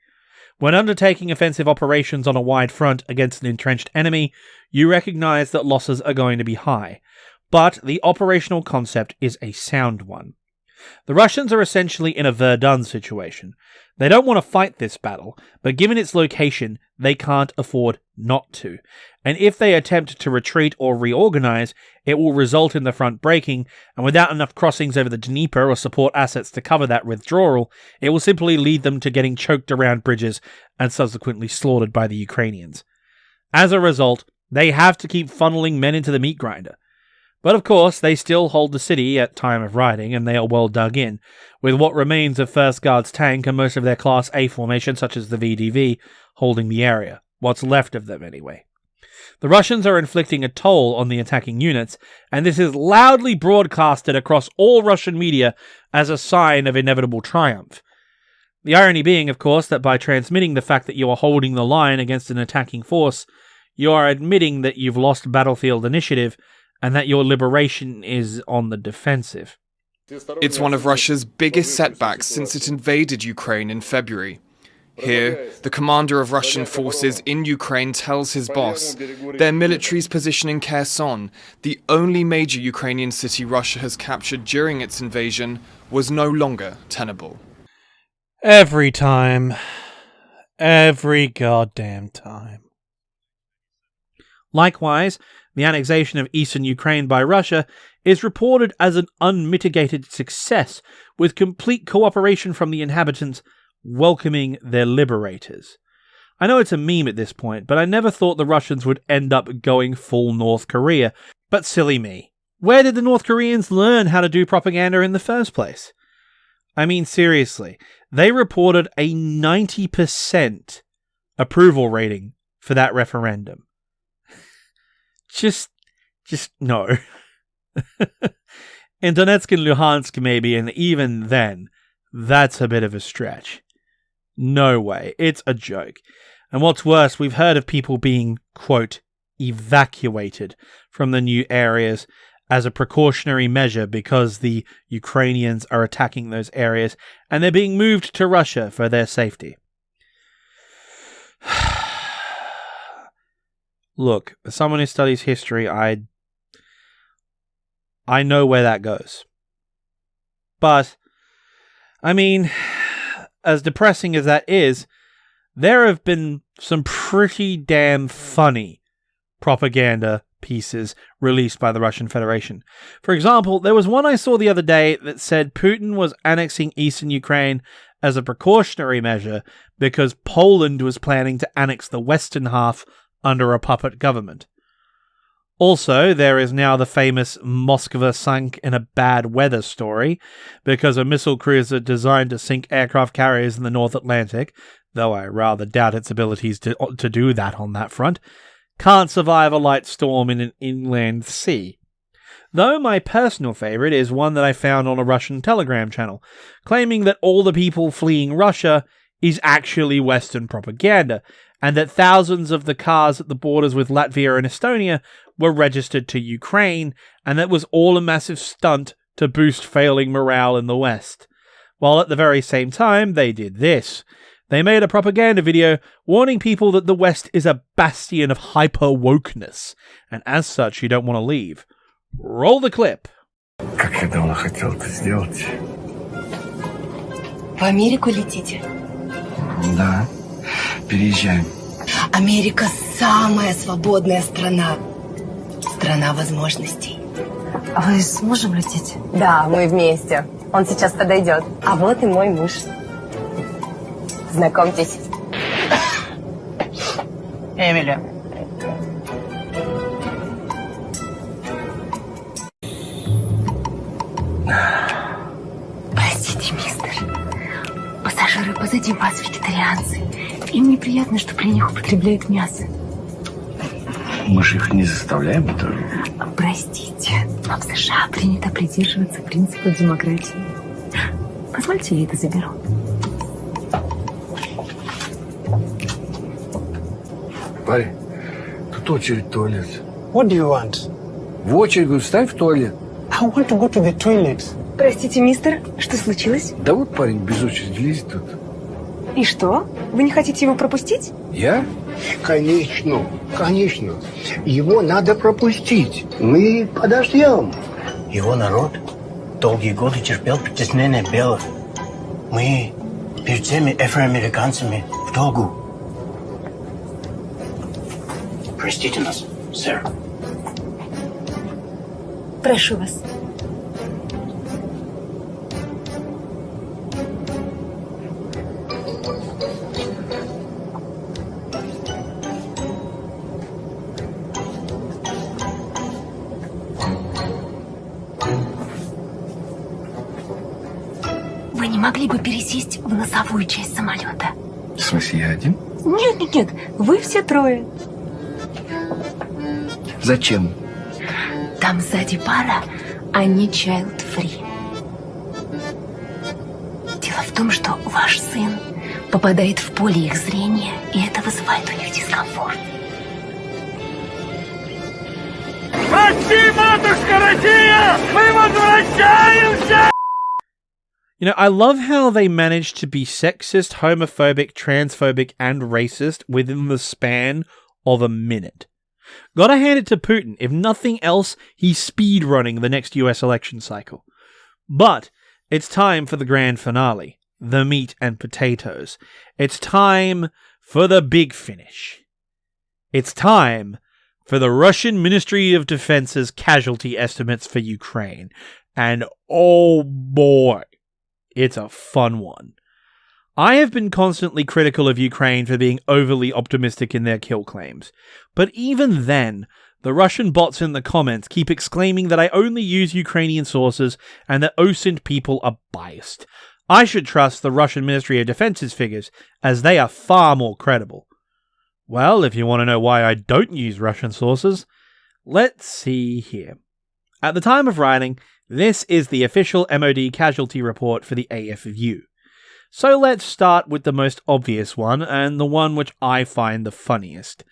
When undertaking offensive operations on a wide front against an entrenched enemy, you recognize that losses are going to be high. But the operational concept is a sound one. The Russians are essentially in a Verdun situation. They don't want to fight this battle, but given its location, they can't afford not to. And if they attempt to retreat or reorganize, it will result in the front breaking, and without enough crossings over the Dnieper or support assets to cover that withdrawal, it will simply lead them to getting choked around bridges and subsequently slaughtered by the Ukrainians. As a result, they have to keep funneling men into the meat grinder. But of course, they still hold the city at time of writing, and they are well dug in, with what remains of 1st Guard's tank and most of their Class A formation, such as the VDV, holding the area. What's left of them, anyway. The Russians are inflicting a toll on the attacking units, and this is loudly broadcasted across all Russian media as a sign of inevitable triumph. The irony being, of course, that by transmitting the fact that you are holding the line against an attacking force, you are admitting that you've lost battlefield initiative, and that your liberation is on the defensive. It's one of Russia's biggest setbacks since it invaded Ukraine in February. Here, the commander of Russian forces in Ukraine tells his boss their military's position in Kherson, the only major Ukrainian city Russia has captured during its invasion, was no longer tenable. Every time. Every goddamn time. Likewise, the annexation of eastern Ukraine by Russia is reported as an unmitigated success, with complete cooperation from the inhabitants welcoming their liberators. I know it's a meme at this point, but I never thought the Russians would end up going full North Korea. But silly me. Where did the North Koreans learn how to do propaganda in the first place? I mean, seriously, they reported a 90% approval rating for that referendum. Just no. In Donetsk and Luhansk, maybe, and even then, that's a bit of a stretch. No way. It's a joke. And what's worse, we've heard of people being, quote, evacuated from the new areas as a precautionary measure because the Ukrainians are attacking those areas and they're being moved to Russia for their safety. Look, as someone who studies history, I know where that goes. But, I mean, as depressing as that is, there have been some pretty damn funny propaganda pieces released by the Russian Federation. For example, there was one I saw the other day that said Putin was annexing eastern Ukraine as a precautionary measure because Poland was planning to annex the western half under a puppet government. Also, there is now the famous Moskva sunk in a bad weather story because a missile cruiser designed to sink aircraft carriers in the North Atlantic, though I rather doubt its abilities to do that on that front, can't survive a light storm in an inland sea. Though my personal favourite is one that I found on a Russian Telegram channel, claiming that all the people fleeing Russia is actually Western propaganda, and that thousands of the cars at the borders with Latvia and Estonia were registered to Ukraine, and that was all a massive stunt to boost failing morale in the West. While at the very same time, they did this. They made a propaganda video warning people that the West is a bastion of hyper-wokeness, and as such you don't want to leave. Roll the clip. Как я давно хотел это сделать. В Америку летите? Да, переезжаем. Америка самая свободная страна. Страна возможностей. А вы с мужем летите? Да, мы вместе. Он сейчас подойдет. А вот и мой муж. Знакомьтесь. Эмили. Простите, мистер. Пассажиры позади вас вегетарианцы. Им неприятно, что при них употребляют мясо. Мы же их не заставляем это. Простите, но в США принято придерживаться принципов демократии. Позвольте, я это заберу. Парень, тут очередь в туалет. What do you want? В очередь, говорю, встань в туалет. I want to go to the toilet. Простите, мистер, что случилось? Да вот парень без очереди лезет тут. И что? Вы не хотите его пропустить? Я? Конечно, конечно. Его надо пропустить. Мы подождем. Его народ долгие годы терпел притеснение белых. Мы перед всеми афроамериканцами в долгу. Простите нас, сэр. Прошу вас. Вы не могли бы пересесть в носовую часть самолета? В смысле, я один? Нет, вы все трое. Зачем? Там сзади пара, а не child-free. Дело в том, что ваш сын попадает в поле их зрения, и это вызывает у них дискомфорт. Прости, матушка Россия! Мы возвращаемся! You know, I love how they managed to be sexist, homophobic, transphobic, and racist within the span of a minute. Gotta hand it to Putin. If nothing else, he's speedrunning the next US election cycle. But it's time for the grand finale. the meat and potatoes. It's time for the big finish. It's time for the Russian Ministry of Defense's casualty estimates for Ukraine. And oh boy, it's a fun one. I have been constantly critical of Ukraine for being overly optimistic in their kill claims. But even then, the Russian bots in the comments keep exclaiming that I only use Ukrainian sources and that OSINT people are biased. I should trust the Russian Ministry of Defense's figures, as they are far more credible. Well, if you want to know why I don't use Russian sources, let's see here. At the time of writing, this is the official MOD casualty report for the AFU. So let's start with the most obvious one, and the one which I find the funniest.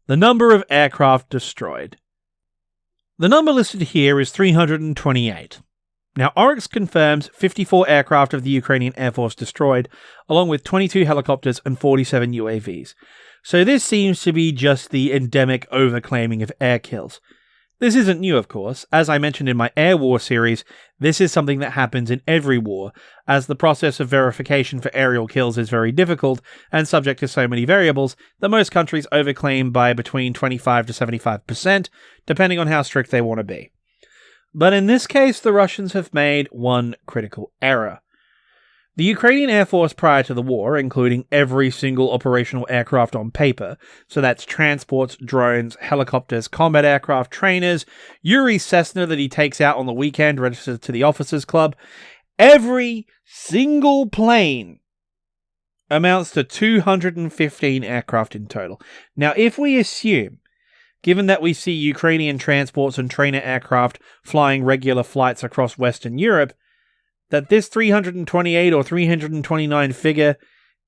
The number of aircraft destroyed. The number listed here is 328. Now, Oryx confirms 54 aircraft of the Ukrainian Air Force destroyed, along with 22 helicopters and 47 UAVs. So this seems to be just the endemic overclaiming of air kills. This isn't new, of course. As I mentioned in my Air War series, this is something that happens in every war, as the process of verification for aerial kills is very difficult and subject to so many variables that most countries overclaim by between 25 to 75%, depending on how strict they want to be. But in this case, the Russians have made one critical error. The Ukrainian Air Force prior to the war, including every single operational aircraft on paper, so that's transports, drones, helicopters, combat aircraft, trainers, Yuri's Cessna that he takes out on the weekend registered to the Officers Club, every single plane amounts to 215 aircraft in total. Now, if we assume, given that we see Ukrainian transports and trainer aircraft flying regular flights across Western Europe, that this 328 or 329 figure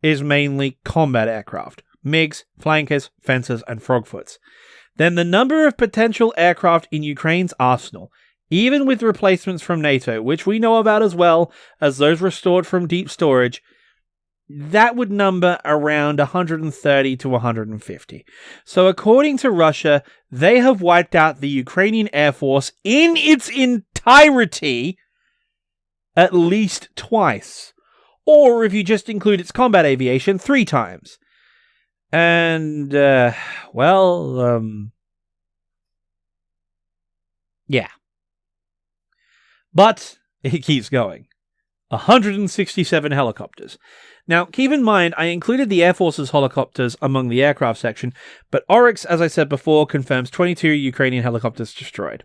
is mainly combat aircraft, MiGs, flankers, fencers, and frogfoots. Then the number of potential aircraft in Ukraine's arsenal, even with replacements from NATO, which we know about as well as those restored from deep storage, that would number around 130 to 150. So according to Russia, they have wiped out the Ukrainian Air Force in its entirety at least twice. Or if you just include its combat aviation, 3 times. And, yeah. But it keeps going. 167 helicopters. Now, keep in mind, I included the Air Force's helicopters among the aircraft section, but Oryx, as I said before, confirms 22 Ukrainian helicopters destroyed.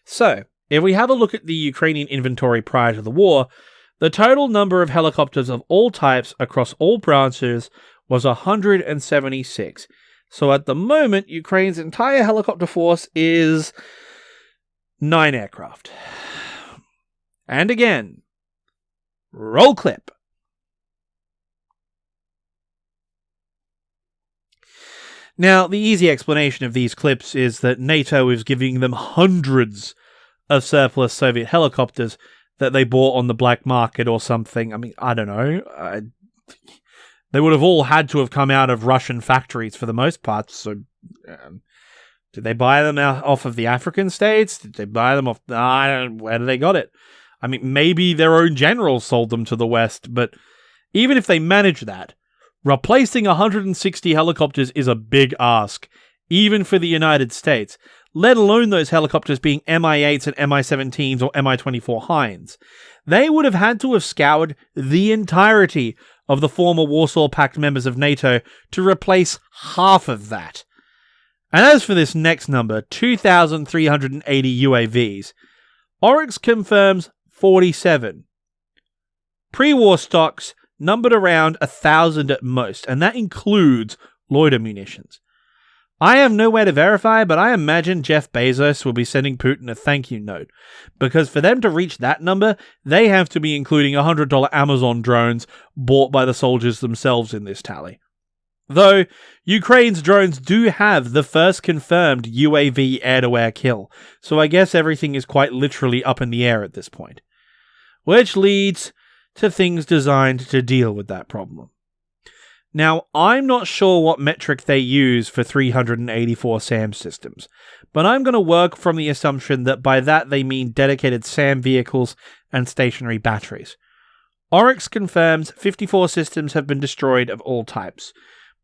So, if we have a look at the Ukrainian inventory prior to the war, the total number of helicopters of all types across all branches was 176. So at the moment, Ukraine's entire helicopter force is 9 aircraft. And again, roll clip. Now, the easy explanation of these clips is that NATO is giving them hundreds of surplus Soviet helicopters that they bought on the black market or something. I mean, I don't know. They would have all had to have come out of Russian factories for the most part. So, did they buy them off of the African states? Did they buy them off? I don't know. Where did they got it? I mean, maybe their own generals sold them to the West. But even if they managed that, replacing 160 helicopters is a big ask, even for the United States, let alone those helicopters being Mi-8s and Mi-17s or Mi-24 Hinds. They would have had to have scoured the entirety of the former Warsaw Pact members of NATO to replace half of that. And as for this next number, 2,380 UAVs, Oryx confirms 47. Pre-war stocks numbered around 1,000 at most, and that includes loiter munitions. I have nowhere to verify, but I imagine Jeff Bezos will be sending Putin a thank you note, because for them to reach that number, they have to be including $100 Amazon drones bought by the soldiers themselves in this tally. Though, Ukraine's drones do have the first confirmed UAV air-to-air kill, so I guess everything is quite literally up in the air at this point. Which leads to things designed to deal with that problem. Now, I'm not sure what metric they use for 384 SAM systems, but I'm going to work from the assumption that by that they mean dedicated SAM vehicles and stationary batteries. Oryx confirms 54 systems have been destroyed of all types.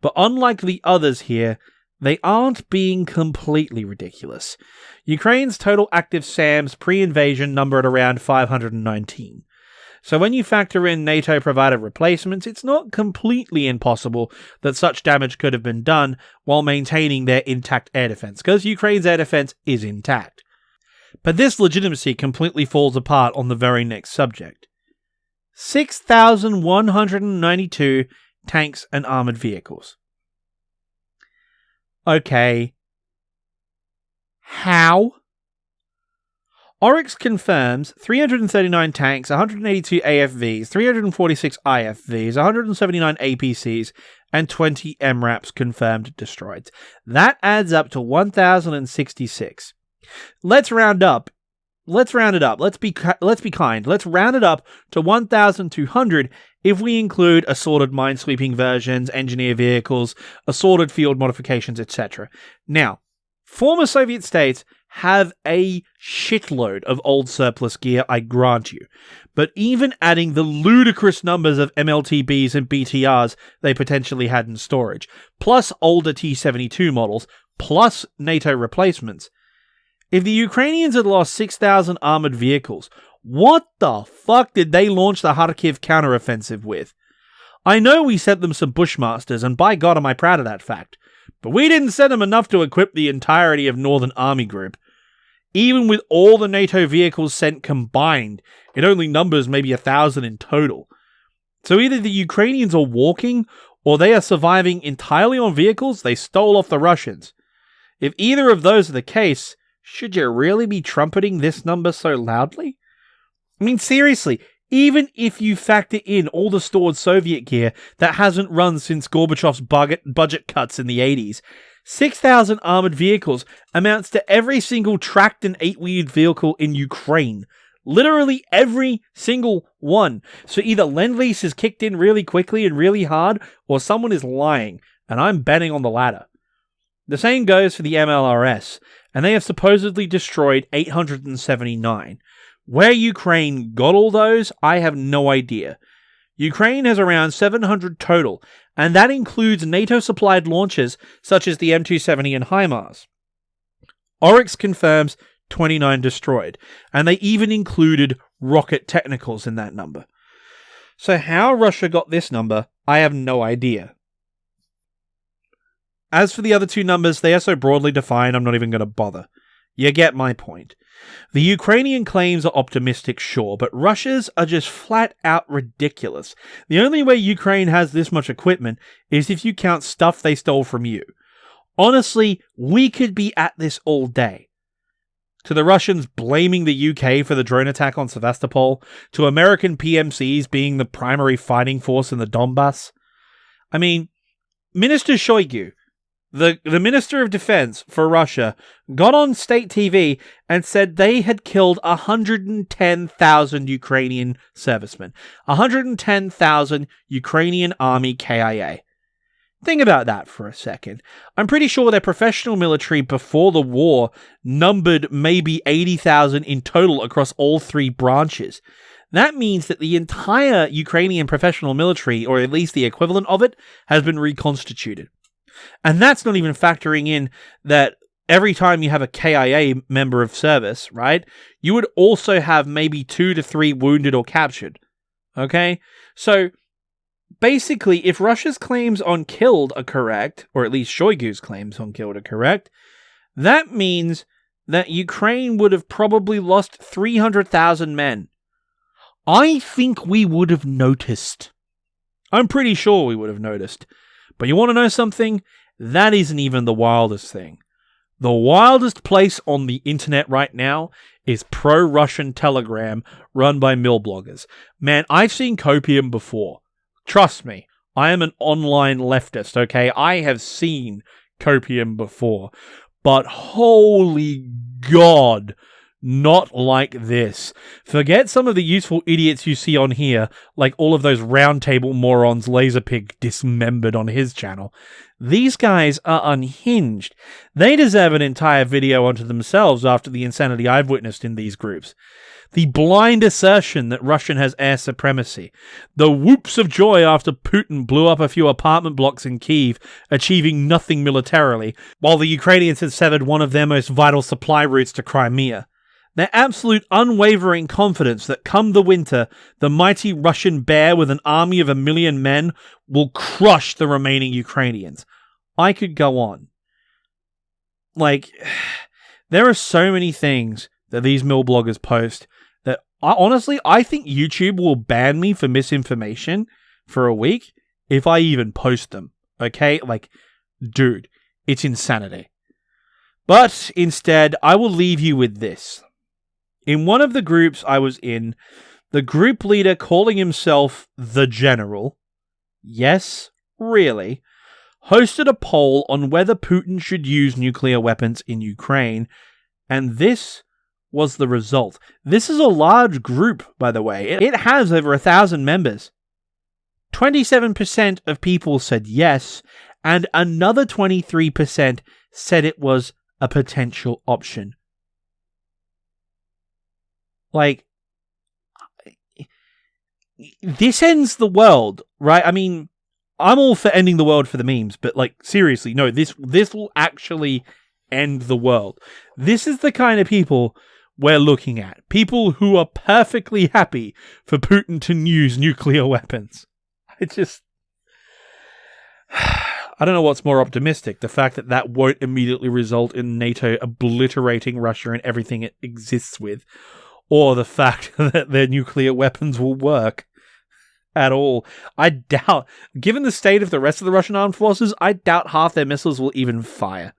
But unlike the others here, they aren't being completely ridiculous. Ukraine's total active SAMs pre-invasion numbered around 519. So when you factor in NATO-provided replacements, it's not completely impossible that such damage could have been done while maintaining their intact air defense, because Ukraine's air defense is intact. But this legitimacy completely falls apart on the very next subject. 6,192 tanks and armoured vehicles. Okay. How? Oryx confirms 339 tanks, 182 AFVs, 346 IFVs, 179 APCs, and 20 MRAPs confirmed destroyed. That adds up to 1,066. Let's round up. Let's round it up. Let's be kind. Let's round it up to 1,200 if we include assorted minesweeping versions, engineer vehicles, assorted field modifications, etc. Now, former Soviet states have a shitload of old surplus gear, I grant you. But even adding the ludicrous numbers of MLTBs and BTRs they potentially had in storage, plus older T-72 models, plus NATO replacements, if the Ukrainians had lost 6,000 armoured vehicles, what the fuck did they launch the Kharkiv counteroffensive with? I know we sent them some Bushmasters, and by God am I proud of that fact, but we didn't send them enough to equip the entirety of Northern Army Group. Even with all the NATO vehicles sent combined, it only numbers maybe 1,000 in total. So either the Ukrainians are walking, or they are surviving entirely on vehicles they stole off the Russians. If either of those are the case, should you really be trumpeting this number so loudly? I mean, seriously, even if you factor in all the stored Soviet gear that hasn't run since Gorbachev's budget cuts in the 80s, 6,000 armoured vehicles amounts to every single tracked and 8-wheeled vehicle in Ukraine. Literally every single one. So either Lend-Lease is kicked in really quickly and really hard, or someone is lying, and I'm betting on the latter. The same goes for the MLRS, and they have supposedly destroyed 879. Where Ukraine got all those, I have no idea. Ukraine has around 700 total, and that includes NATO-supplied launchers such as the M270 and HIMARS. Oryx confirms 29 destroyed, and they even included rocket technicals in that number. So how Russia got this number, I have no idea. As for the other two numbers, they are so broadly defined I'm not even going to bother. You get my point. The Ukrainian claims are optimistic, sure, but Russia's are just flat out ridiculous. The only way Ukraine has this much equipment is if you count stuff they stole from you. Honestly, we could be at this all day. To the Russians blaming the UK for the drone attack on Sevastopol, to American PMCs being the primary fighting force in the Donbass. I mean, Minister Shoigu, the Minister of Defense for Russia, got on state TV and said they had killed 110,000 Ukrainian servicemen. 110,000 Ukrainian Army KIA. Think about that for a second. I'm pretty sure their professional military before the war numbered maybe 80,000 in total across all three branches. That means that the entire Ukrainian professional military, or at least the equivalent of it, has been reconstituted. And that's not even factoring in that every time you have a KIA member of service, right, you would also have maybe 2 to 3 wounded or captured. Okay? So, basically, if Russia's claims on killed are correct, or at least Shoigu's claims on killed are correct, that means that Ukraine would have probably lost 300,000 men. I think we would have noticed. I'm pretty sure we would have noticed. But you want to know something? That isn't even the wildest thing. The wildest place on the internet right now is pro-Russian Telegram run by mill bloggers. Man, I've seen Copium before. Trust me, I am an online leftist, okay? I have seen Copium before. But holy God, not like this. Forget some of the useful idiots you see on here, like all of those roundtable morons Laserpig dismembered on his channel. These guys are unhinged. They deserve an entire video unto themselves after the insanity I've witnessed in these groups. The blind assertion that Russia has air supremacy. The whoops of joy after Putin blew up a few apartment blocks in Kyiv, achieving nothing militarily, while the Ukrainians had severed one of their most vital supply routes to Crimea. Their absolute unwavering confidence that come the winter, the mighty Russian bear with an army of 1 million men will crush the remaining Ukrainians. I could go on. Like, there are so many things that these mill bloggers post that honestly, I think YouTube will ban me for misinformation for a week if I even post them. Okay? Like, dude, it's insanity. But instead, I will leave you with this. In one of the groups I was in, the group leader calling himself the General, yes, really, hosted a poll on whether Putin should use nuclear weapons in Ukraine, and this was the result. This is a large group, by the way. It has over 1,000 members. 27% of people said yes, and another 23% said it was a potential option. Like, this ends the world, right? I mean, I'm all for ending the world for the memes, but like, seriously, no, this will actually end the world. This is the kind of people we're looking at. People who are perfectly happy for Putin to use nuclear weapons. I don't know what's more optimistic. The fact that that won't immediately result in NATO obliterating Russia and everything it exists with, or the fact that their nuclear weapons will work at all. I doubt, given the state of the rest of the Russian armed forces, I doubt half their missiles will even fire.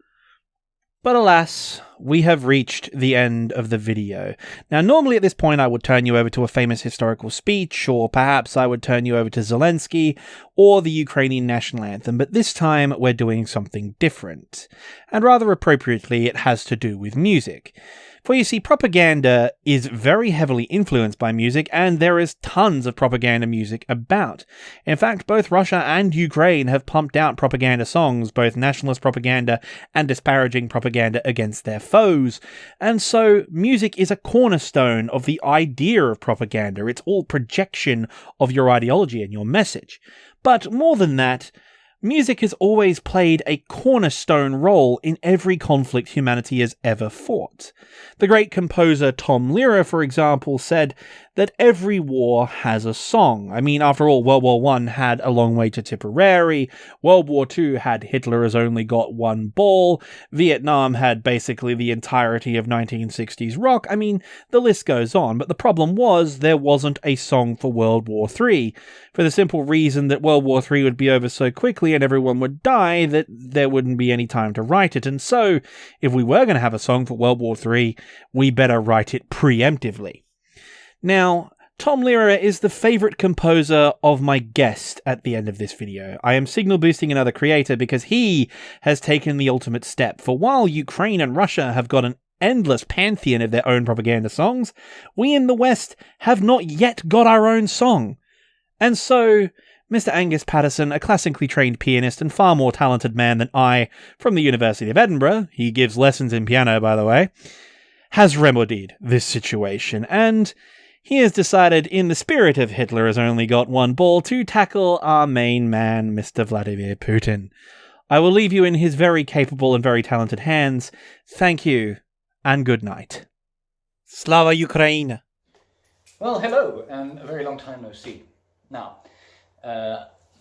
But alas, we have reached the end of the video. Now, normally at this point I would turn you over to a famous historical speech, or perhaps I would turn you over to Zelensky, or the Ukrainian national anthem, but this time we're doing something different. And rather appropriately, it has to do with music. For you see, propaganda is very heavily influenced by music, and there is tons of propaganda music about. In fact, both Russia and Ukraine have pumped out propaganda songs, both nationalist propaganda and disparaging propaganda against their foes. And so, music is a cornerstone of the idea of propaganda. It's all projection of your ideology and your message. But more than that, music has always played a cornerstone role in every conflict humanity has ever fought. The great composer Tom Lehrer, for example, said that every war has a song. I mean, after all, World War I had A Long Way to Tipperary, World War II had Hitler Has Only Got One Ball, Vietnam had basically the entirety of 1960s rock. I mean, the list goes on, but the problem was there wasn't a song for World War III, for the simple reason that World War III would be over so quickly and everyone would die that there wouldn't be any time to write it. And so, if we were going to have a song for World War III, we better write it preemptively. Now, Tom Lehrer is the favourite composer of my guest at the end of this video. I am signal boosting another creator because he has taken the ultimate step. For while Ukraine and Russia have got an endless pantheon of their own propaganda songs, we in the West have not yet got our own song. And so, Mr. Angus Patterson, a classically trained pianist and far more talented man than I, from the University of Edinburgh, he gives lessons in piano, by the way, has remedied this situation, and he has decided, in the spirit of Hitler Has Only Got One Ball, to tackle our main man, Mr. Vladimir Putin. I will leave you in his very capable and very talented hands. Thank you, and good night. Slava Ukraina! Well, hello, and a very long time no see. Now,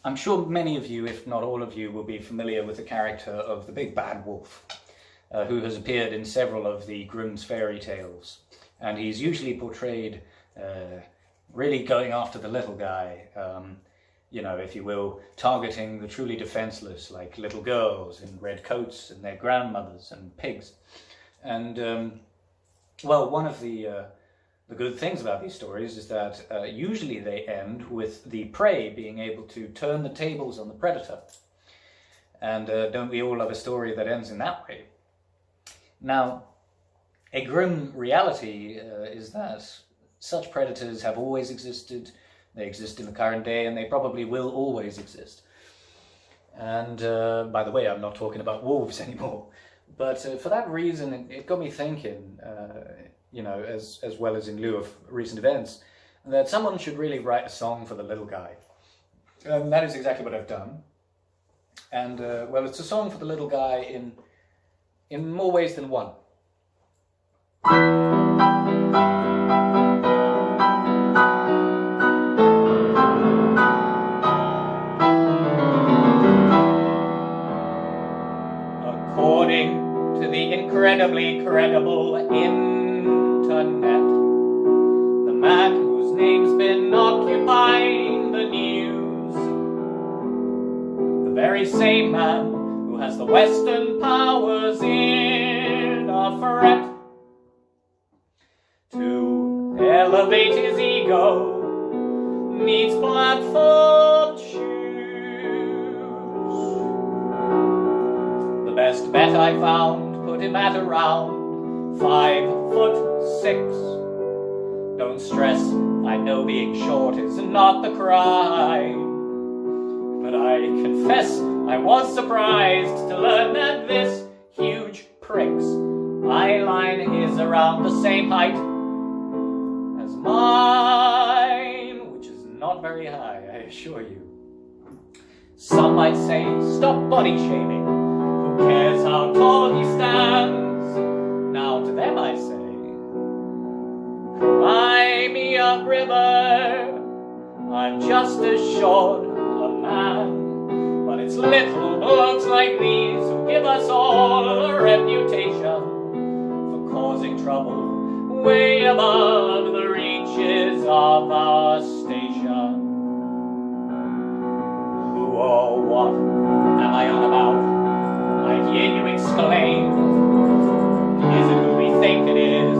I'm sure many of you, if not all of you, will be familiar with the character of the Big Bad Wolf, who has appeared in several of the Grimm's fairy tales. And he's usually portrayed really going after the little guy, you know, if you will, targeting the truly defenseless, like little girls in red coats and their grandmothers and pigs. And, well, one of the good things about these stories is that usually they end with the prey being able to turn the tables on the predator. And don't we all love a story that ends in that way? Now, a grim reality is that such predators have always existed, they exist in the current day, and they probably will always exist. And by the way, I'm not talking about wolves anymore. But for that reason, it got me thinking, you know, as well as in lieu of recent events, that someone should really write a song for the little guy. And that is exactly what I've done. And, well, it's a song for the little guy in more ways than one. According to the incredibly credible internet, the man whose name's been occupying the news, the very same man who has the Western powers in a threat to elevate his ego, needs platform shoes. The best bet I found put him at around 5'6". Don't stress, I know being short is not the crime, but I confess I was surprised to learn that this huge prick's eyeline is around the same height as mine, which is not very high, I assure you. Some might say, stop body shaming, who cares how tall he stands? Now to them I say, cry me a river, I'm just as short a man. But it's little blokes like these who give us all a reputation for causing trouble way above the reaches of our station. Who or what am I on about? I hear you exclaim. Is it who we think it is?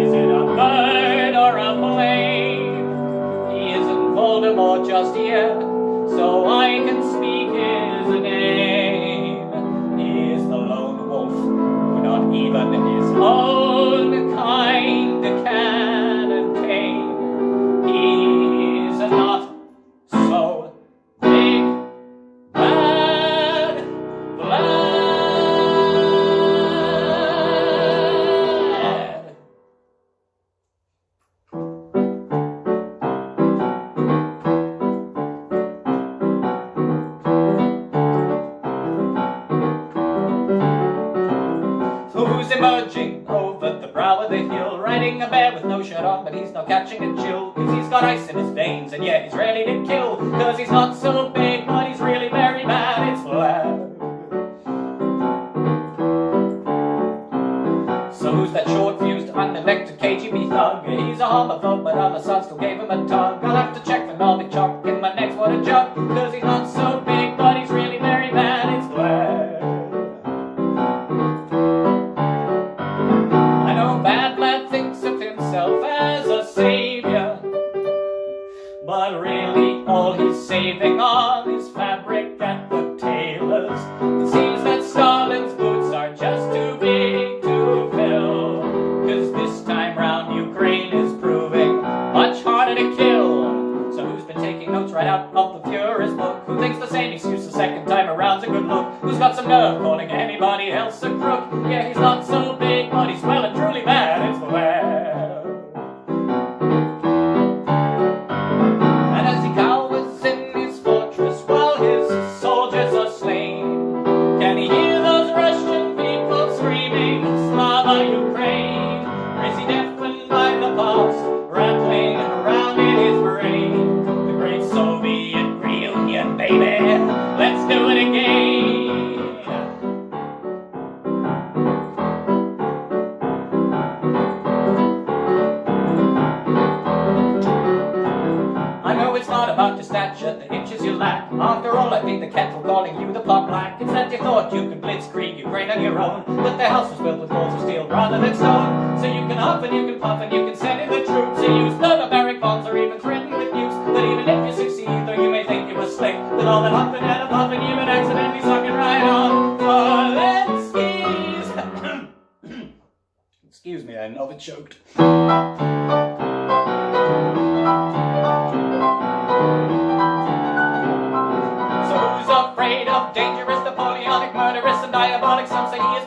Is it a bird or a plane? He isn't Voldemort just yet, so I can speak his name. He is the lone wolf who not even his own kind can tame. He's not so big, bad, glad. Who's emerging over the brow of the hill, riding a bear with no shirt on, but he's not catching a chill, cause he's got ice in his veins, and yeah, he's ready to kill, cause he's not so big, but he's really very bad, it's Vlad. So who's that short-fused, unelected KGB thug? He's a homophobe, but other sons still gave him a tug. I'll have to check for Novichok in my next water jug, cause he's not so big, but he's really very bad, it's Vlad. Bad Vlad thinks of himself as a savior, but really all he's saving on is fabric at the tailors. It seems that Stalin's boots are just too big to fill, cause this time round Ukraine is proving much harder to kill. So who's been taking notes right out of the Fuhrer's book? Who thinks the same excuse the second time around's a good look? Who's got some nerve calling anybody else a crook? Yeah, he's not so big, but he's well and truly bad, it's Vlad. And as he cowers in his fortress while his soldiers are slain, can he hear those Russian people screaming, Slava Ukraine? Or is he deafened by the past rattling around in his brain? The great Soviet reunion, baby, let's do it again. About your stature, the inches you lack. After all, I think the kettle calling you the pot black. It's that you thought you could blitzkrieg Ukraine on your own, but the house was built with walls of steel rather than stone. So you can huff and you can puff and you can send in the troops. You use thermobaric bombs or even threaten with nukes. But even if you succeed, though you may think you were slick, with all that huffing and puffing, you would accidentally suck it right on Zelensky's. Excuse me, I overchoked. So who's up afraid of dangerous, Napoleonic, murderous, and diabolic. Some say he is